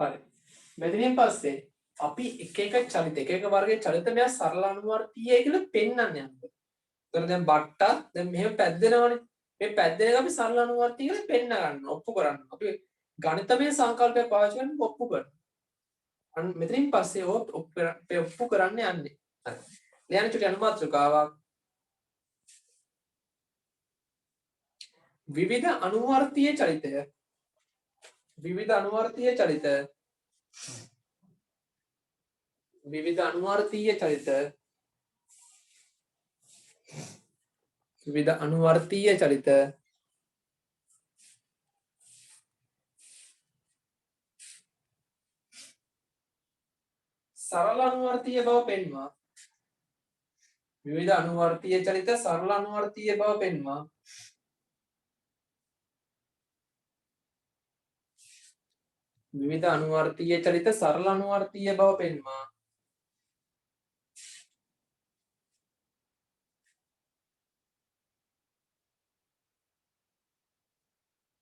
හරි. මෙතනින් පස්සේ අපි එක චලිත එක වර්ගයේ චලිත මෙයා සරල අනුවර්තීය කියලා පෙන්වන්න යනවා. එතකොට දැන් බට්ටා දැන් මෙහෙම පැද්දෙනවනේ. මේ පැද්දෙන එක අපි සරල අනුවර්තීය කියලා පෙන්න ගන්නවා. ඔප්පු කරනවා. අපි ගණිතමය සංකල්පය පාවිච්චි කරන ඔප්පු කරනවා. අන්න මෙතනින් පස්සේ ඔප්පු කරන්න යන්නේ. හරි. ලියන්න චුටි අනුමාත්‍රකාවක්. විවිධ අනුවර්තීය චලිතය විවිධ අනුවර්තීය චලිත විවිධ අනුවර්තීය චලිත සරල අනුවර්තීය බව පෙන්වා විවිධ අනුවර්තීය චලිත සරල අනුවර්තීය බව පෙන්වා විවිධ අනුවර්තීය චලිත සරල අනුවර්තීය බව පෙන්වා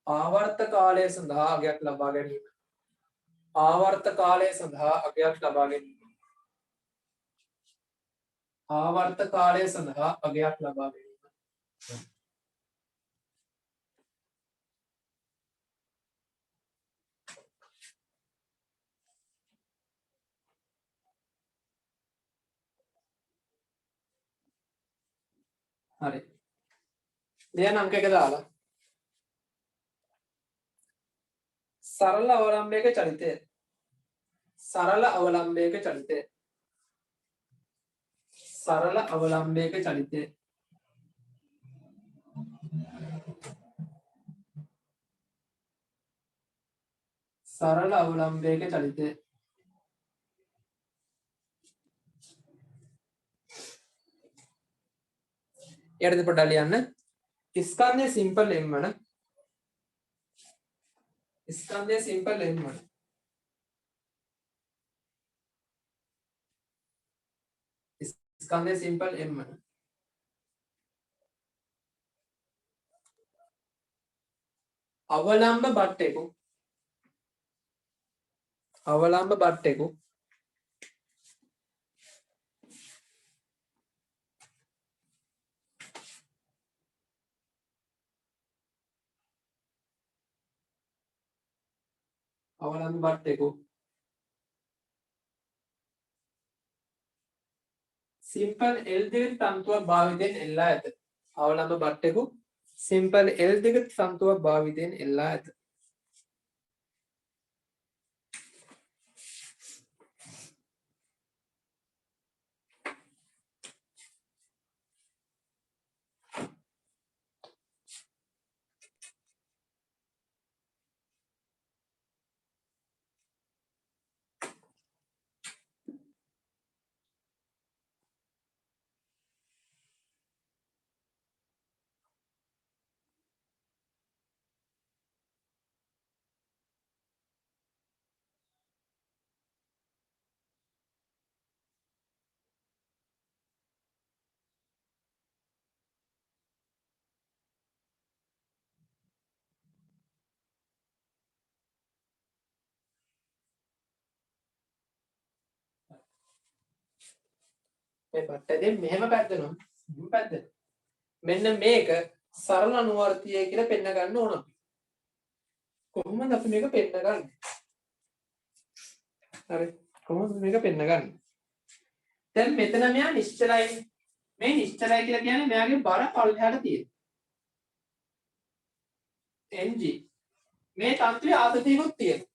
ආවර්ත කාලය සඳහා අගයක් ලබා ගැනීම ආවර්ත කාලය සඳහා අගයක් ලබා ගැනීම ආවර්ත කාලය සඳහා අගයක් ලබා ගැනීම හරි දැන් අංක එක දාලා සරල අවලම්බයක චලිතය සරල අවලම්බයක චලිතය සරල අවලම්බයක චලිතය සරල අවලම්බයක චලිතය ඊට පොඩ්ඩක් ලියන්න ස්කන්ධයේ සිම්පල් m වන ස්කන්ධයේ සිම්පල් m වන ස්කන්ධයේ සිම්පල් m වන අවලම්බ බට්ටෙකු අවලම්බ බට්ටෙකු අවලම්බ බට්ටෙකු සිම්පල් L දිග තන්තුවක් භාවිතයෙන් එල්ලා ඇත අවලම්බ බට්ටෙකු සිම්පල් L දිග තන්තුවක් භාවිතයෙන් එල්ලා ඇත මේ බට්ටේ මෙහෙම පැද්දෙනවා මෙහෙම පැද්දෙන මෙන්න මේක සරල අනුවර්තීය කියලා පෙන්න ගන්න ඕන අපි කොහොමද අපි මේක පෙන්න ගන්නේ හරි කොහොමද මේක පෙන්න ගන්නේ දැන් මෙතන මෙයා නිශ්චලයි මේ නිශ්චලයි කියලා කියන්නේ මෙයාගේ බර පල්ලෙහාට තියෙන mg මේ තත්ත්වයේ ආතතියකුත් තියෙනවා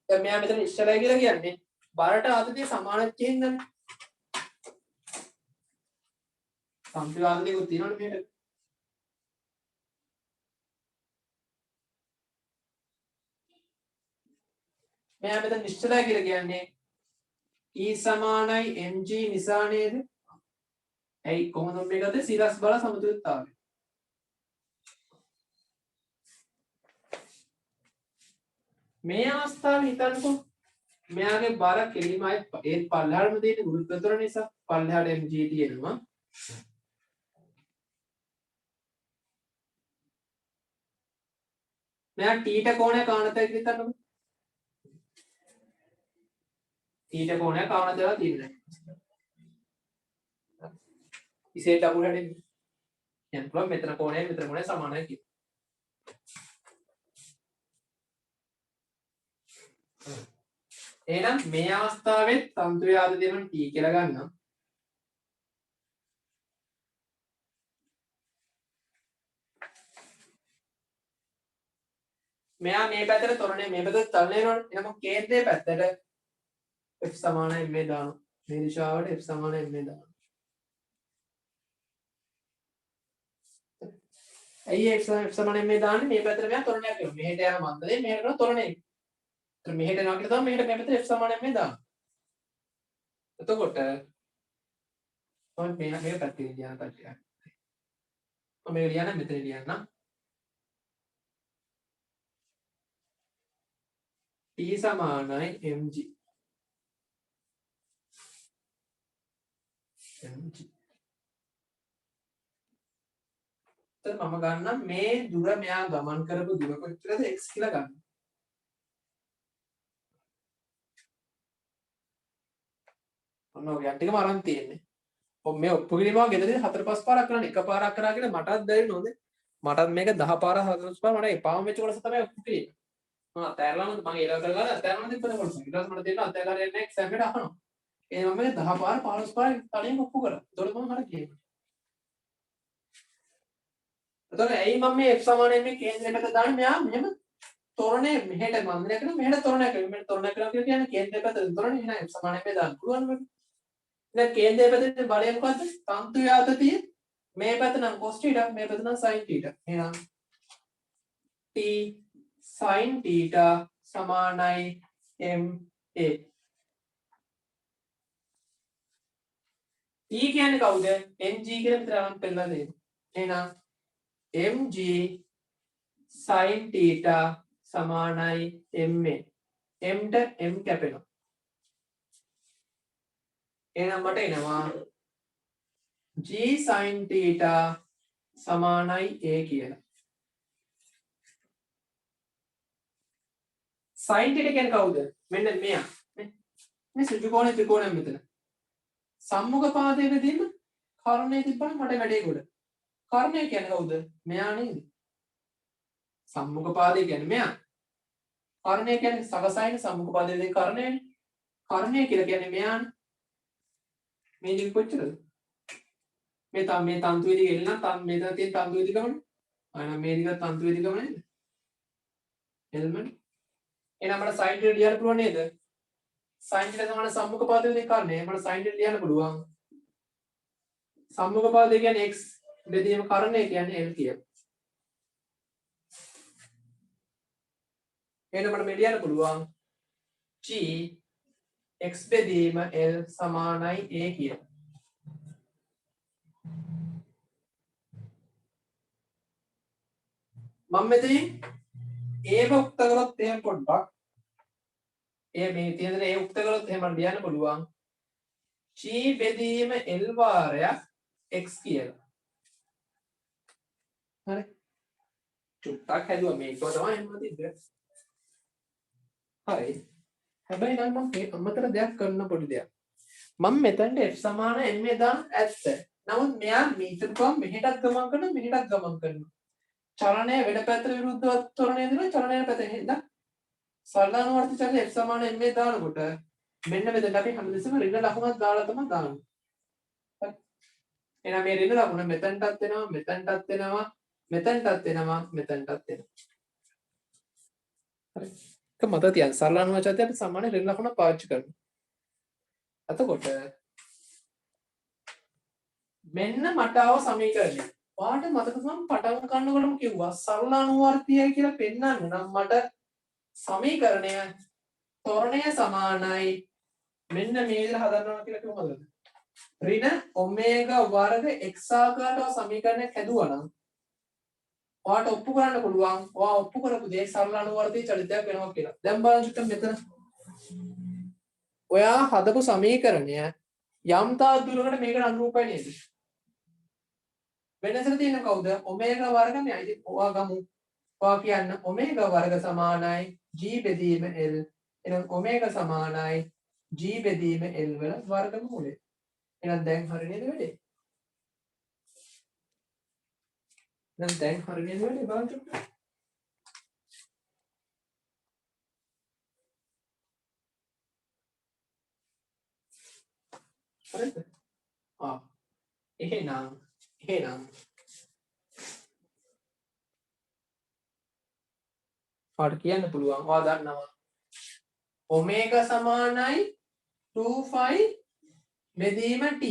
දැන් මෙයා මෙතන නිශ්චලයි කියලා කියන්නේ බරට ආතතිය සමාන තියෙනනේ සම්ප්‍රදායිකව තියෙනවනේ මේක. මෙයා මෙතන නිශ්චලයි කියලා කියන්නේ E සමානයි mg නිසා නේද? ඇයි කොහොමද මේකද සිරස් බල සමතුලිතතාවය. මේ අවස්ථාවේ හිතන්නකෝ මෙයාගේ බර කෙලිමයි ඒත් පල්ලෙහාටම තියෙන ගුරුත්වතර නිසා පල්ලෙහාට mg තියෙනවා. මෙයා ටීට කෝණය කාණතය කියලා හිතන්නකෝ. ටීට කෝණය කාණතයලා තියෙනවා. ඉසේට අකුර හැදෙන්නේ. යන් පුළුවන් මෙතන කෝණය සමානයි කියලා. එහෙනම් මේ අවස්ථාවේ තන්තුවේ ආදතිය මම t කියලා ගන්නම්. මෙයා මේ පැත්තට තොරණේ මේ පැත්තට තල්ලේ නෝනේ. එහෙනම් කේන්ද්‍රයේ පැත්තට f සමානයි m දානවා. මේ දිශාවට f සමානයි m දානවා. ඇයි f සමානයි m දාන්නේ? මේ පැත්තට මෙයා තොරණයක් කරනවා. මෙහෙට යන මන්දරේ මෙහෙට යන තොරණේ. මෙහෙට යනවා කියලා තමයි මෙහෙට මේ පැත්තට f සමානයි m දානවා. එතකොට මම මේ පැත්තේ ලියන කට්ටිය. මම මේක ලියන්න මෙතන ලියන්න. T සමානයි mg. mg. එතකොට මම ගන්නම් මේ දුර මෙයා ගමන් කරපු දුර කොච්චරද x කියලා ගන්න. ඔන්න ඔය ටිකම අරන් තියෙන්නේ. මේ ඔප්පු කිරීම ගෙදරදී 4-5 පාරක් කරන්න එකපාරක් කරා කියලා මටත් දැනෙන්නේ නෝද? මටත් මේක 10 පාරක් 4-5 පාර මට එපාම වෙච්ච කොටස තමයි ඔප්පු කිරීම. මම අතෑරලාම මම ඒලා කරලා අතෑරලා දෙන්න කොටස. ඊට පස්සේ මට තේරෙනවා අතෑරලා යන්නේ එක්සෑම් එකට අහනවා. ඒ මම මේක 10 පාර 15 පාර තනියම ඔප්පු කරා. ඒතකොට මම හරියට කියනවා. එතකොට ඇයි මම මේ f සමානයි මේ කේන්ද්‍රයකට දාන්නේ මෙයා මෙහෙම තොරණේ මෙහෙට මන්දනය කරන මෙහෙට තොරණය කරන මෙහෙට තොරණය කරනවා කියන්නේ කේන්ද්‍රය පැත්තට තොරණේ එහෙනම් f සමානයි මේ දාන්න පුළුවන් වෙන්නේ. දැන් කේන්ද්‍රය පැත්තේ බලය මොකද්ද? තන්තු යාතතිය මේ පැත්ත නම් cos θ මේ පැත්ත නම් sin θ. එහෙනම් t sin θ සමානයි ma. t කියන්නේ කවුද? mg කියලා විතර නම් පෙන්නලා දෙන්න. එහෙනම් mg sin θ සමානයි ma. m ට m කැපෙනවා. එහෙනම් මට එනවා g sin θ සමානයි a කියලා. sin θ කියන්නේ කවුද? මෙන්න මෙයා. මේ සුජු කෝණේ ත්‍රිකෝණය මෙතන. සම්මුඛ පාදයේ වෙදීම කර්ණය තිබ්බම මට වැඩේ ගොඩ. කර්ණය කියන්නේ කවුද? මෙයා නේද? සම්මුඛ පාදය කියන්නේ මෙයා. කර්ණය කියන්නේ සගසයින සම්මුඛ පාදයේ දෙක කර්ණයනේ. කර්ණය කියලා කියන්නේ මෙයානේ. මේ දිග කොච්චරද? මේ තන්තු වේදික එල්ලන මෙතන තියෙන තන්තු වේදිකමනේ. එහෙනම් මේ දිග තන්තු වේදිකම නේද? එල්මනේ. එහෙනම් මට sin θ ලියන්න පුළුවන් නේද? sin θ සමාන සම්මුඛ පාදයේ දෙක කර්ණය. මට sin θ ලියන්න පුළුවන්. සම්මුඛ පාදය කියන්නේ x බෙදීම කර්ණය කියන්නේ l කියලා. එහෙනම් මට මේ ලියන්න පුළුවන් g x බෙදීම l සමානයි a කියලා. මම මෙතනින් ඒව උක්ත කරොත් එහෙම පොඩ්ඩක් මේ තියෙන දේ උක්ත කරොත් එහෙම මට ලියන්න පුළුවන් g බෙදීම l වාරයක් x කියලා. හරි. චුට්ටක් හැදුවා මේකව තමයි එහෙම තිබ්බේ. හරි. හැබැයි නම් මම මේ අමතර දෙයක් කරන්න පොඩි දෙයක්. මම මෙතනට f සමාන m දාන ඇත්ත. නමුත් මෙයා මීටර ගමන් මෙහෙටත් ගමන් කරනවා මෙහෙටත් ගමන් කරනවා. චලනය වෙන පැත්තට විරුද්ධව ත්වරණය දෙනවා චලනය පැත්තට හින්දා සරලානුවර්ති චලනය f සමාන m දානකොට මෙන්න මෙතන අපි හැමදෙස්සම ඍණ ලකුණක් දාලා තමයි දාන්නේ. හරි. එහෙනම් මේ ඍණ ලකුණ මෙතනටත් එනවා මෙතනටත් එනවා මෙතනටත් එනවා මෙතනටත් එනවා. හරි. ඒක මතක තියන්න සරලානුවර්ති අපි සාමාන්‍ය ඍණ ලකුණ පාවිච්චි කරනවා. එතකොට මෙන්න මට ආව සමීකරණය. ඔයාලට මතක මම පටන් ගන්නකොටම කිව්වා සරල අනුවර්තියයි කියලා පෙන්නන්න නම් මට සමීකරණය ත්වරණය සමානයි මෙන්න මේ විදිහට හදන්නවා කියලා කිව්වමද? ඍණ ඔමේගා වර්ග x ආකාරව සමීකරණයක් හැදුවා නම් ඔයාලට ඔප්පු කරන්න පුළුවන් ඔයා ඔප්පු කරපු දේ සරල අනුවර්තිය චලිතයක් වෙනවා කියලා. දැන් බලන්න චුට්ටක් මෙතන. ඔයා හදපු සමීකරණය යම් තාක් දුරකට මේකට අනුරූපයි නේද? වෙනසට තියෙන කවුද? ඔමේගා වර්ග මෙයි. ඉතින් ඔයා ගමු. ඔයා කියන්න ඔමේගා වර්ග සමානයි g බෙදීම l. එහෙනම් ඔමේගා සමානයි g බෙදීම l වල වර්ගමූලය. එහෙනම් දැන් හරි නේද වැඩේ? එහෙනම් දැන් හරි නේද වැඩේ බලන්න. හරිද? එහෙනම් ඔයාලට කියන්න පුළුවන් ඔයා දන්නවා ඔමේගා සමානයි 2 බෙදීම t.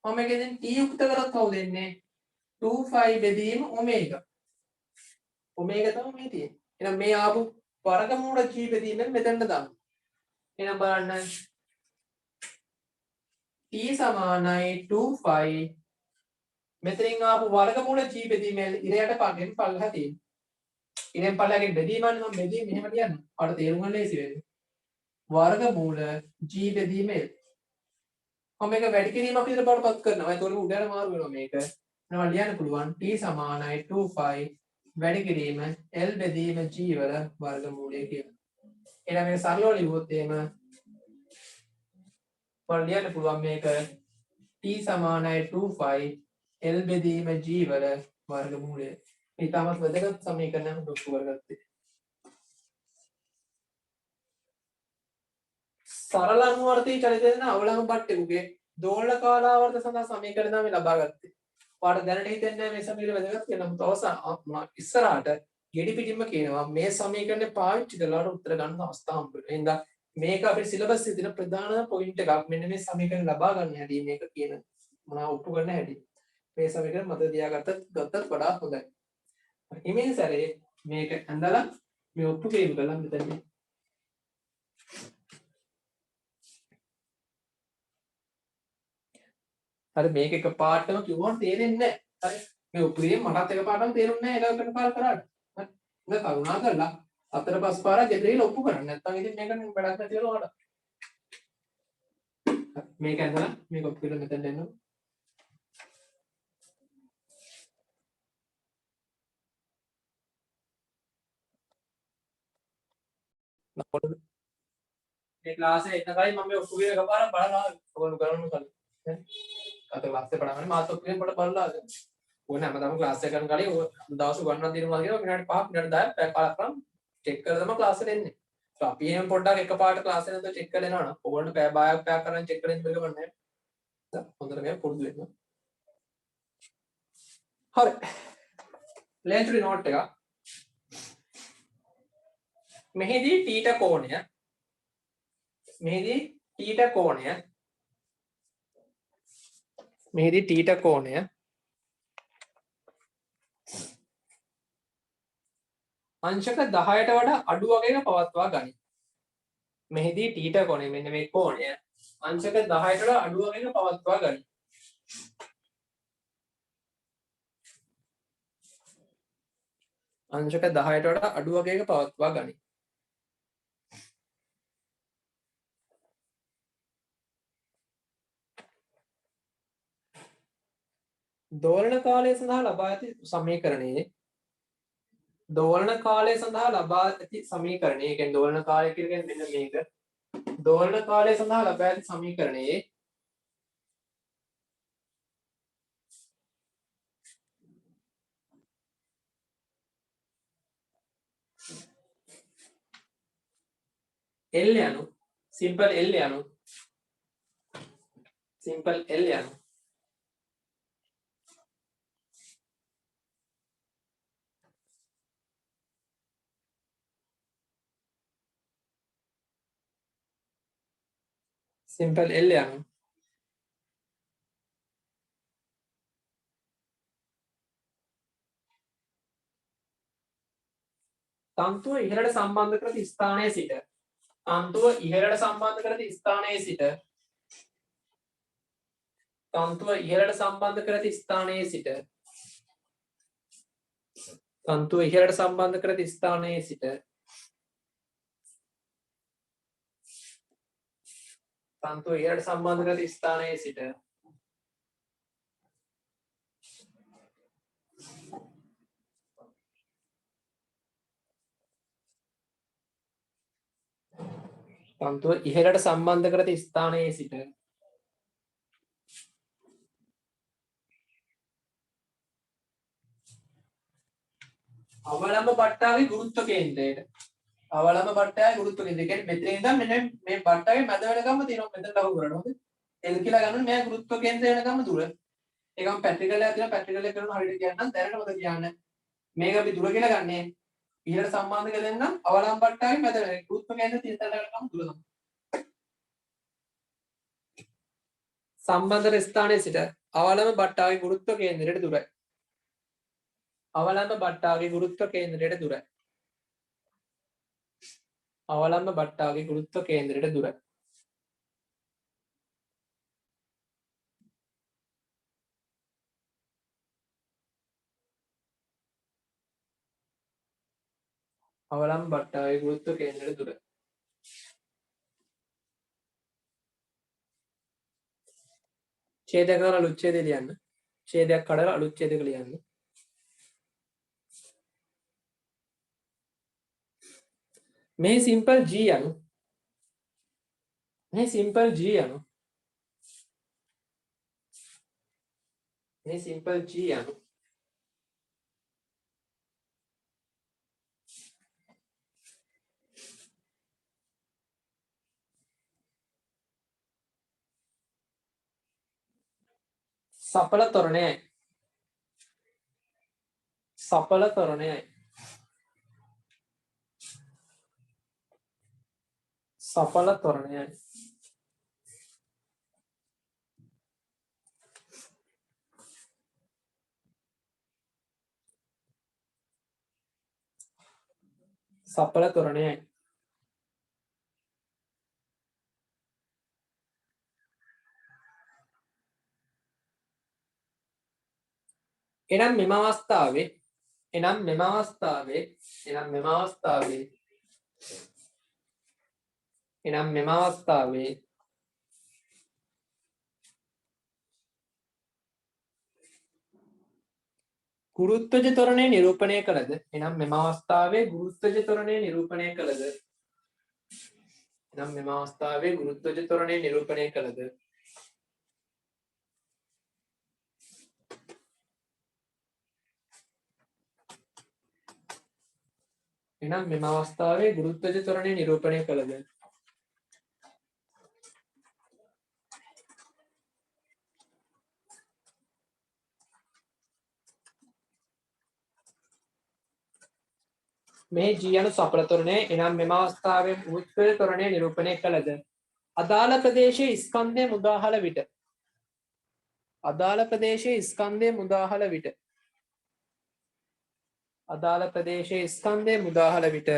මම මේකෙන් t යුක්ත කරොත් කවුද එන්නේ? 2 බෙදීම ඔමේගා. ඔමේගා තමයි මේ තියෙන්නේ. එහෙනම් මේ ආපු වර්ගමූල g බෙදීමෙන් මෙතනට දාන්න. එහෙනම් බලන්න t සමානයි 2 මෙතනින් ආපු වර්ගමූල g බෙදීමේ ඉරයට පගෙන් පල්ලෙහා තියෙනවා. ඉරෙන් පල්ලෙහාගෙන් බෙදීමන්නේ මම බෙදීම මෙහෙම කියන්නම්. අර තේරුම් ගන්න ලේසි වෙන්නේ. වර්ගමූල g බෙදීමේ මම මේක වැඩි කිරීමක් විතර බාරපත් කරනවා. ඒතකොට උඩට මාරු වෙනවා මේක. මම ලියන්න පුළුවන් t සමානයි 2 වැඩි කිරීම l බෙදීම g වල වර්ගමූලය කියලා. එහෙනම් මේක සරලව ලියුවොත් එහෙම මම ලියන්න පුළුවන් මේක t සමානයි 2 l බෙදීම g වල වර්ගමූලය. මේ තමත් වැදගත් සමීකරණයක් ඔප්පු කරගත්තේ. සරල අනුවර්තී චලිතයෙන් අවලංගු බට්ටුගේ දෝලන කාලාවර්ත සඳහා සමීකරණ තමයි ලබා ගත්තේ. ඔයාලට දැනට හිතෙන්නේ මේ සමීකරණ වැදගත් කියලා. නමුත් අවසන් ඉස්සරහට ගෙඩි පිටින්ම කියනවා මේ සමීකරණය පාවිච්චි කරලා උත්තර ගන්න අවස්ථාව හම්බ වෙනවා. එහෙනම් මේක අපේ සිලබස් එකේ තියෙන ප්‍රධාන පොයින්ට් එකක්. මෙන්න මේ සමීකරණ ලබා ගන්න හැටි මේක කියන මොනවා ඔප්පු කරන්න හැටි. මේ සමීකරණ මතක තියාගත්තත් වඩා හොඳයි. හිමින් සැරේ මේක ඇඳලා මේ ඔප්පු කිරීම කළා මෙතන. හරි මේක එක පාඩම කිව්වොත් තේරෙන්නේ නැහැ. හරි මේ ඔප්පු කිරීම මටත් එක පාඩම තේරුන්නේ නැහැ ඒක කරන කරාට. හරි ඉතින් කරුණා කරලා හතර පහ පාරක් ගෙදර ගිහලා ඔප්පු කරන්න. නැත්නම් ඉතින් මේක වැඩක් නැති වෙනවා ඔයාලට. මේක ඇඳලා මේක ඔප්පු කරලා මෙතන දෙන්න. මේ ක්ලාස් එක ඉන්නකයි මම මේ ඔප්පු කිරීම එකපාරක් බලනවා ඔයගොල්ලෝ කරන්න කලින්. හරි අත ක්ලාස් එක පටන් ගන්න මාත් ඔප්පු කිරීම පොඩ බලලා ඕන හැමදාම ක්ලාස් එක කරන කලින් දවස් ගණනක් දිනනවා කියලා විනාඩි 5ක් විනාඩි 10ක් පැය කාලක් කරන් චෙක් කරලා තමයි ක්ලාස් එකට එන්නේ. So අපි එහෙම පොඩ්ඩක් එකපාරට ක්ලාස් එක නැතුව චෙක් කරලා එනවනම් ඕගොල්ලෝ පැය භාගයක් පැයක් කරන් චෙක් කරලා ඉන්න බැලුව නැහැ. හොඳට මේ පුරුදු වෙන්න. හරි. ලෙන්තුරි නෝට් එක. මෙහිදී θ කෝණය මෙහිදී θ කෝණය අංශක 10ට වඩා අඩු වගේක පවත්වා ගනි. මෙහිදී θ කෝණය මෙන්න මේ කෝණය අංශක 10ට වඩා අඩු වගේක පවත්වා ගනි. අංශක 10ට වඩා අඩු වගේක පවත්වා ගනි. දෝලන කාලය සඳහා ලබා ඇති සමීකරණයේ දෝලන කාලය සඳහා ලබා ඇති සමීකරණය කියන්නේ දෝලන කාලය කියන්නේ මෙන්න මේක. දෝලන කාලය සඳහා ලබා ඇති සමීකරණයේ L යනු simple L යනු simple L යනු simple L යනු තන්තුව ඉහළට සම්බන්ධ කර ඇති ස්ථානයේ සිට තන්තුව ඉහළට සම්බන්ධ කර ඇති ස්ථානයේ සිට තන්තුව ඉහළට සම්බන්ධ කර ඇති ස්ථානයේ සිට තන්තුව ඉහළට සම්බන්ධ කර ඇති ස්ථානයේ සිට තන්තුව ඉහළට සම්බන්ධ කර ඇති ස්ථානයේ සිට තන්තුව ඉහළට සම්බන්ධ කර ඇති ස්ථානයේ සිට අවලම්බ බට්ටාවේ ගුරුත්ව කේන්ද්‍රයට අවලම්බ බට්ටාවේ ගුරුත්ව කේන්ද්‍රය කියන්නේ මෙතන ඉඳන් මෙන්න මේ බට්ටාවේ මැද වෙනකම්ම තියෙනවා මෙතන ලහු කරනවා හොඳ L කියලා ගන්නොත් මෙයා ගුරුත්ව කේන්ද්‍රය වෙනකම්ම දුර ඒකම පැට්‍රිකල් එකක් තියෙනවා පැට්‍රිකල් එක කරන හරියට කියන්නම් දැනට මතක තියාගන්න මේක අපි දුර කියලා ගන්නෙ ඉහළට සම්බන්ධ කරලා දෙන්නම් අවලම්බ බට්ටාවේ මැද වෙන ගුරුත්ව කේන්ද්‍රය තියෙන තැනට වෙනකම් දුර තමයි සම්බන්ධ ස්ථානයේ සිට අවලම්බ බට්ටාවේ ගුරුත්ව කේන්ද්‍රයට දුරයි අවලම්බ බට්ටාවේ ගුරුත්ව කේන්ද්‍රයට දුරයි. අවලම්බ බට්ටාවේ ගුරුත්ව කේන්ද්‍රයට දුරයි. අවලම්බට්ටාවේ ගුරුත්ව කේන්ද්‍රය තුල. ඡේදයක් කරලා අලුත් ඡේදය ලියන්න. ඡේදයක් කඩලා අලුත් ඡේදයක ලියන්න. මේ සිම්පල් g අනු මේ සිම්පල් g අනු මේ සිම්පල් g අනු සපල තොරණයයි. සපල තොරණයයි. සපල තොරණයයි. සපල තොරණයයි. එනම් මෙම අවස්ථාවේ ගුරුත්වජ ත්වරණය නිරූපණය කළද මේ g අනු සපල තොරණය එනම් මෙම අවස්ථාවේ ගුරුත්වජ ත්වරණය නිරූපණය කළද අදාළ ප්‍රදේශයේ ස්කන්ධය මුදාහල විට අදාළ ප්‍රදේශයේ ස්කන්ධය මුදාහල විට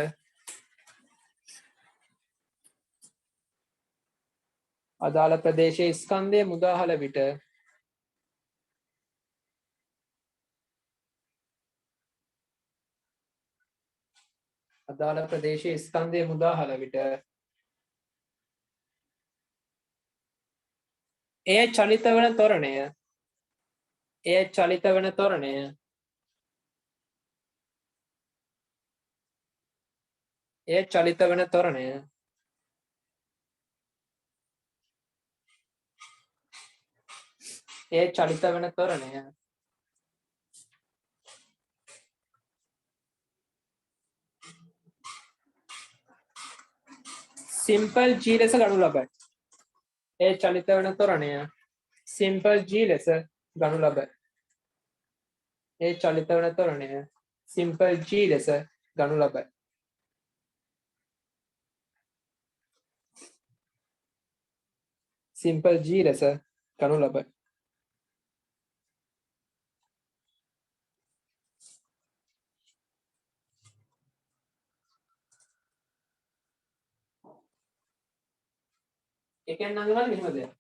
එය චලිත වන ත්වරණය සිම්පල් g ලෙස ගනු ලබයි. ඒ චලිත වන ත්වරණය සිම්පල් g ලෙස ගනු ලබයි. ඒ කියන්නේ නංගිමල මෙහෙම දෙයක්.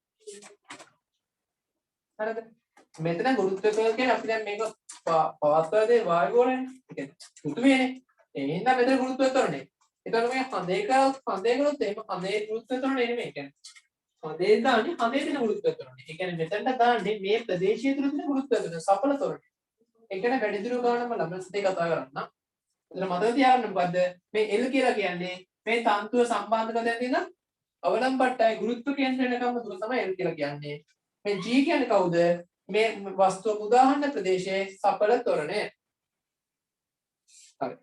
හරිද? මෙතන ගුරුත්වය කියන්නේ අපි දැන් මේක පවත්වලා දෙන වායු ගෝලයනේ. ඒ කියන්නේ පෘථිවියනේ. ඒ හින්දා මෙතන ගුරුත්වය තරනේ. ඒතකොට මේ හඳේකලොත් එහෙම හඳේ ගුරුත්වය තරනේ නෙමෙයි. ඒ කියන්නේ හඳේ දාන්නේ හඳේ දෙන ගුරුත්වය තරනේ. ඒ කියන්නේ මෙතනට දාන්නේ මේ ප්‍රදේශය තුල තියෙන ගුරුත්වය තරනේ සපල තරනේ. ඒ කියන්නේ වැඩිදුර ගානම ළමස්තේ කතා කරන්න. එතන මතක තියාගන්න මොකද්ද මේ L කියලා කියන්නේ මේ තන්තුව සම්බන්ධකයෙන් තියෙන අවලම්බට්ටයි ගුරුත්ව කේන්ද්‍රයකම දුර තමයි L කියලා කියන්නේ. මේ G කියන්නේ කවුද? මේ වස්තුව උදාහරණ ප්‍රදේශයේ සපල ත්වරණය. හරි.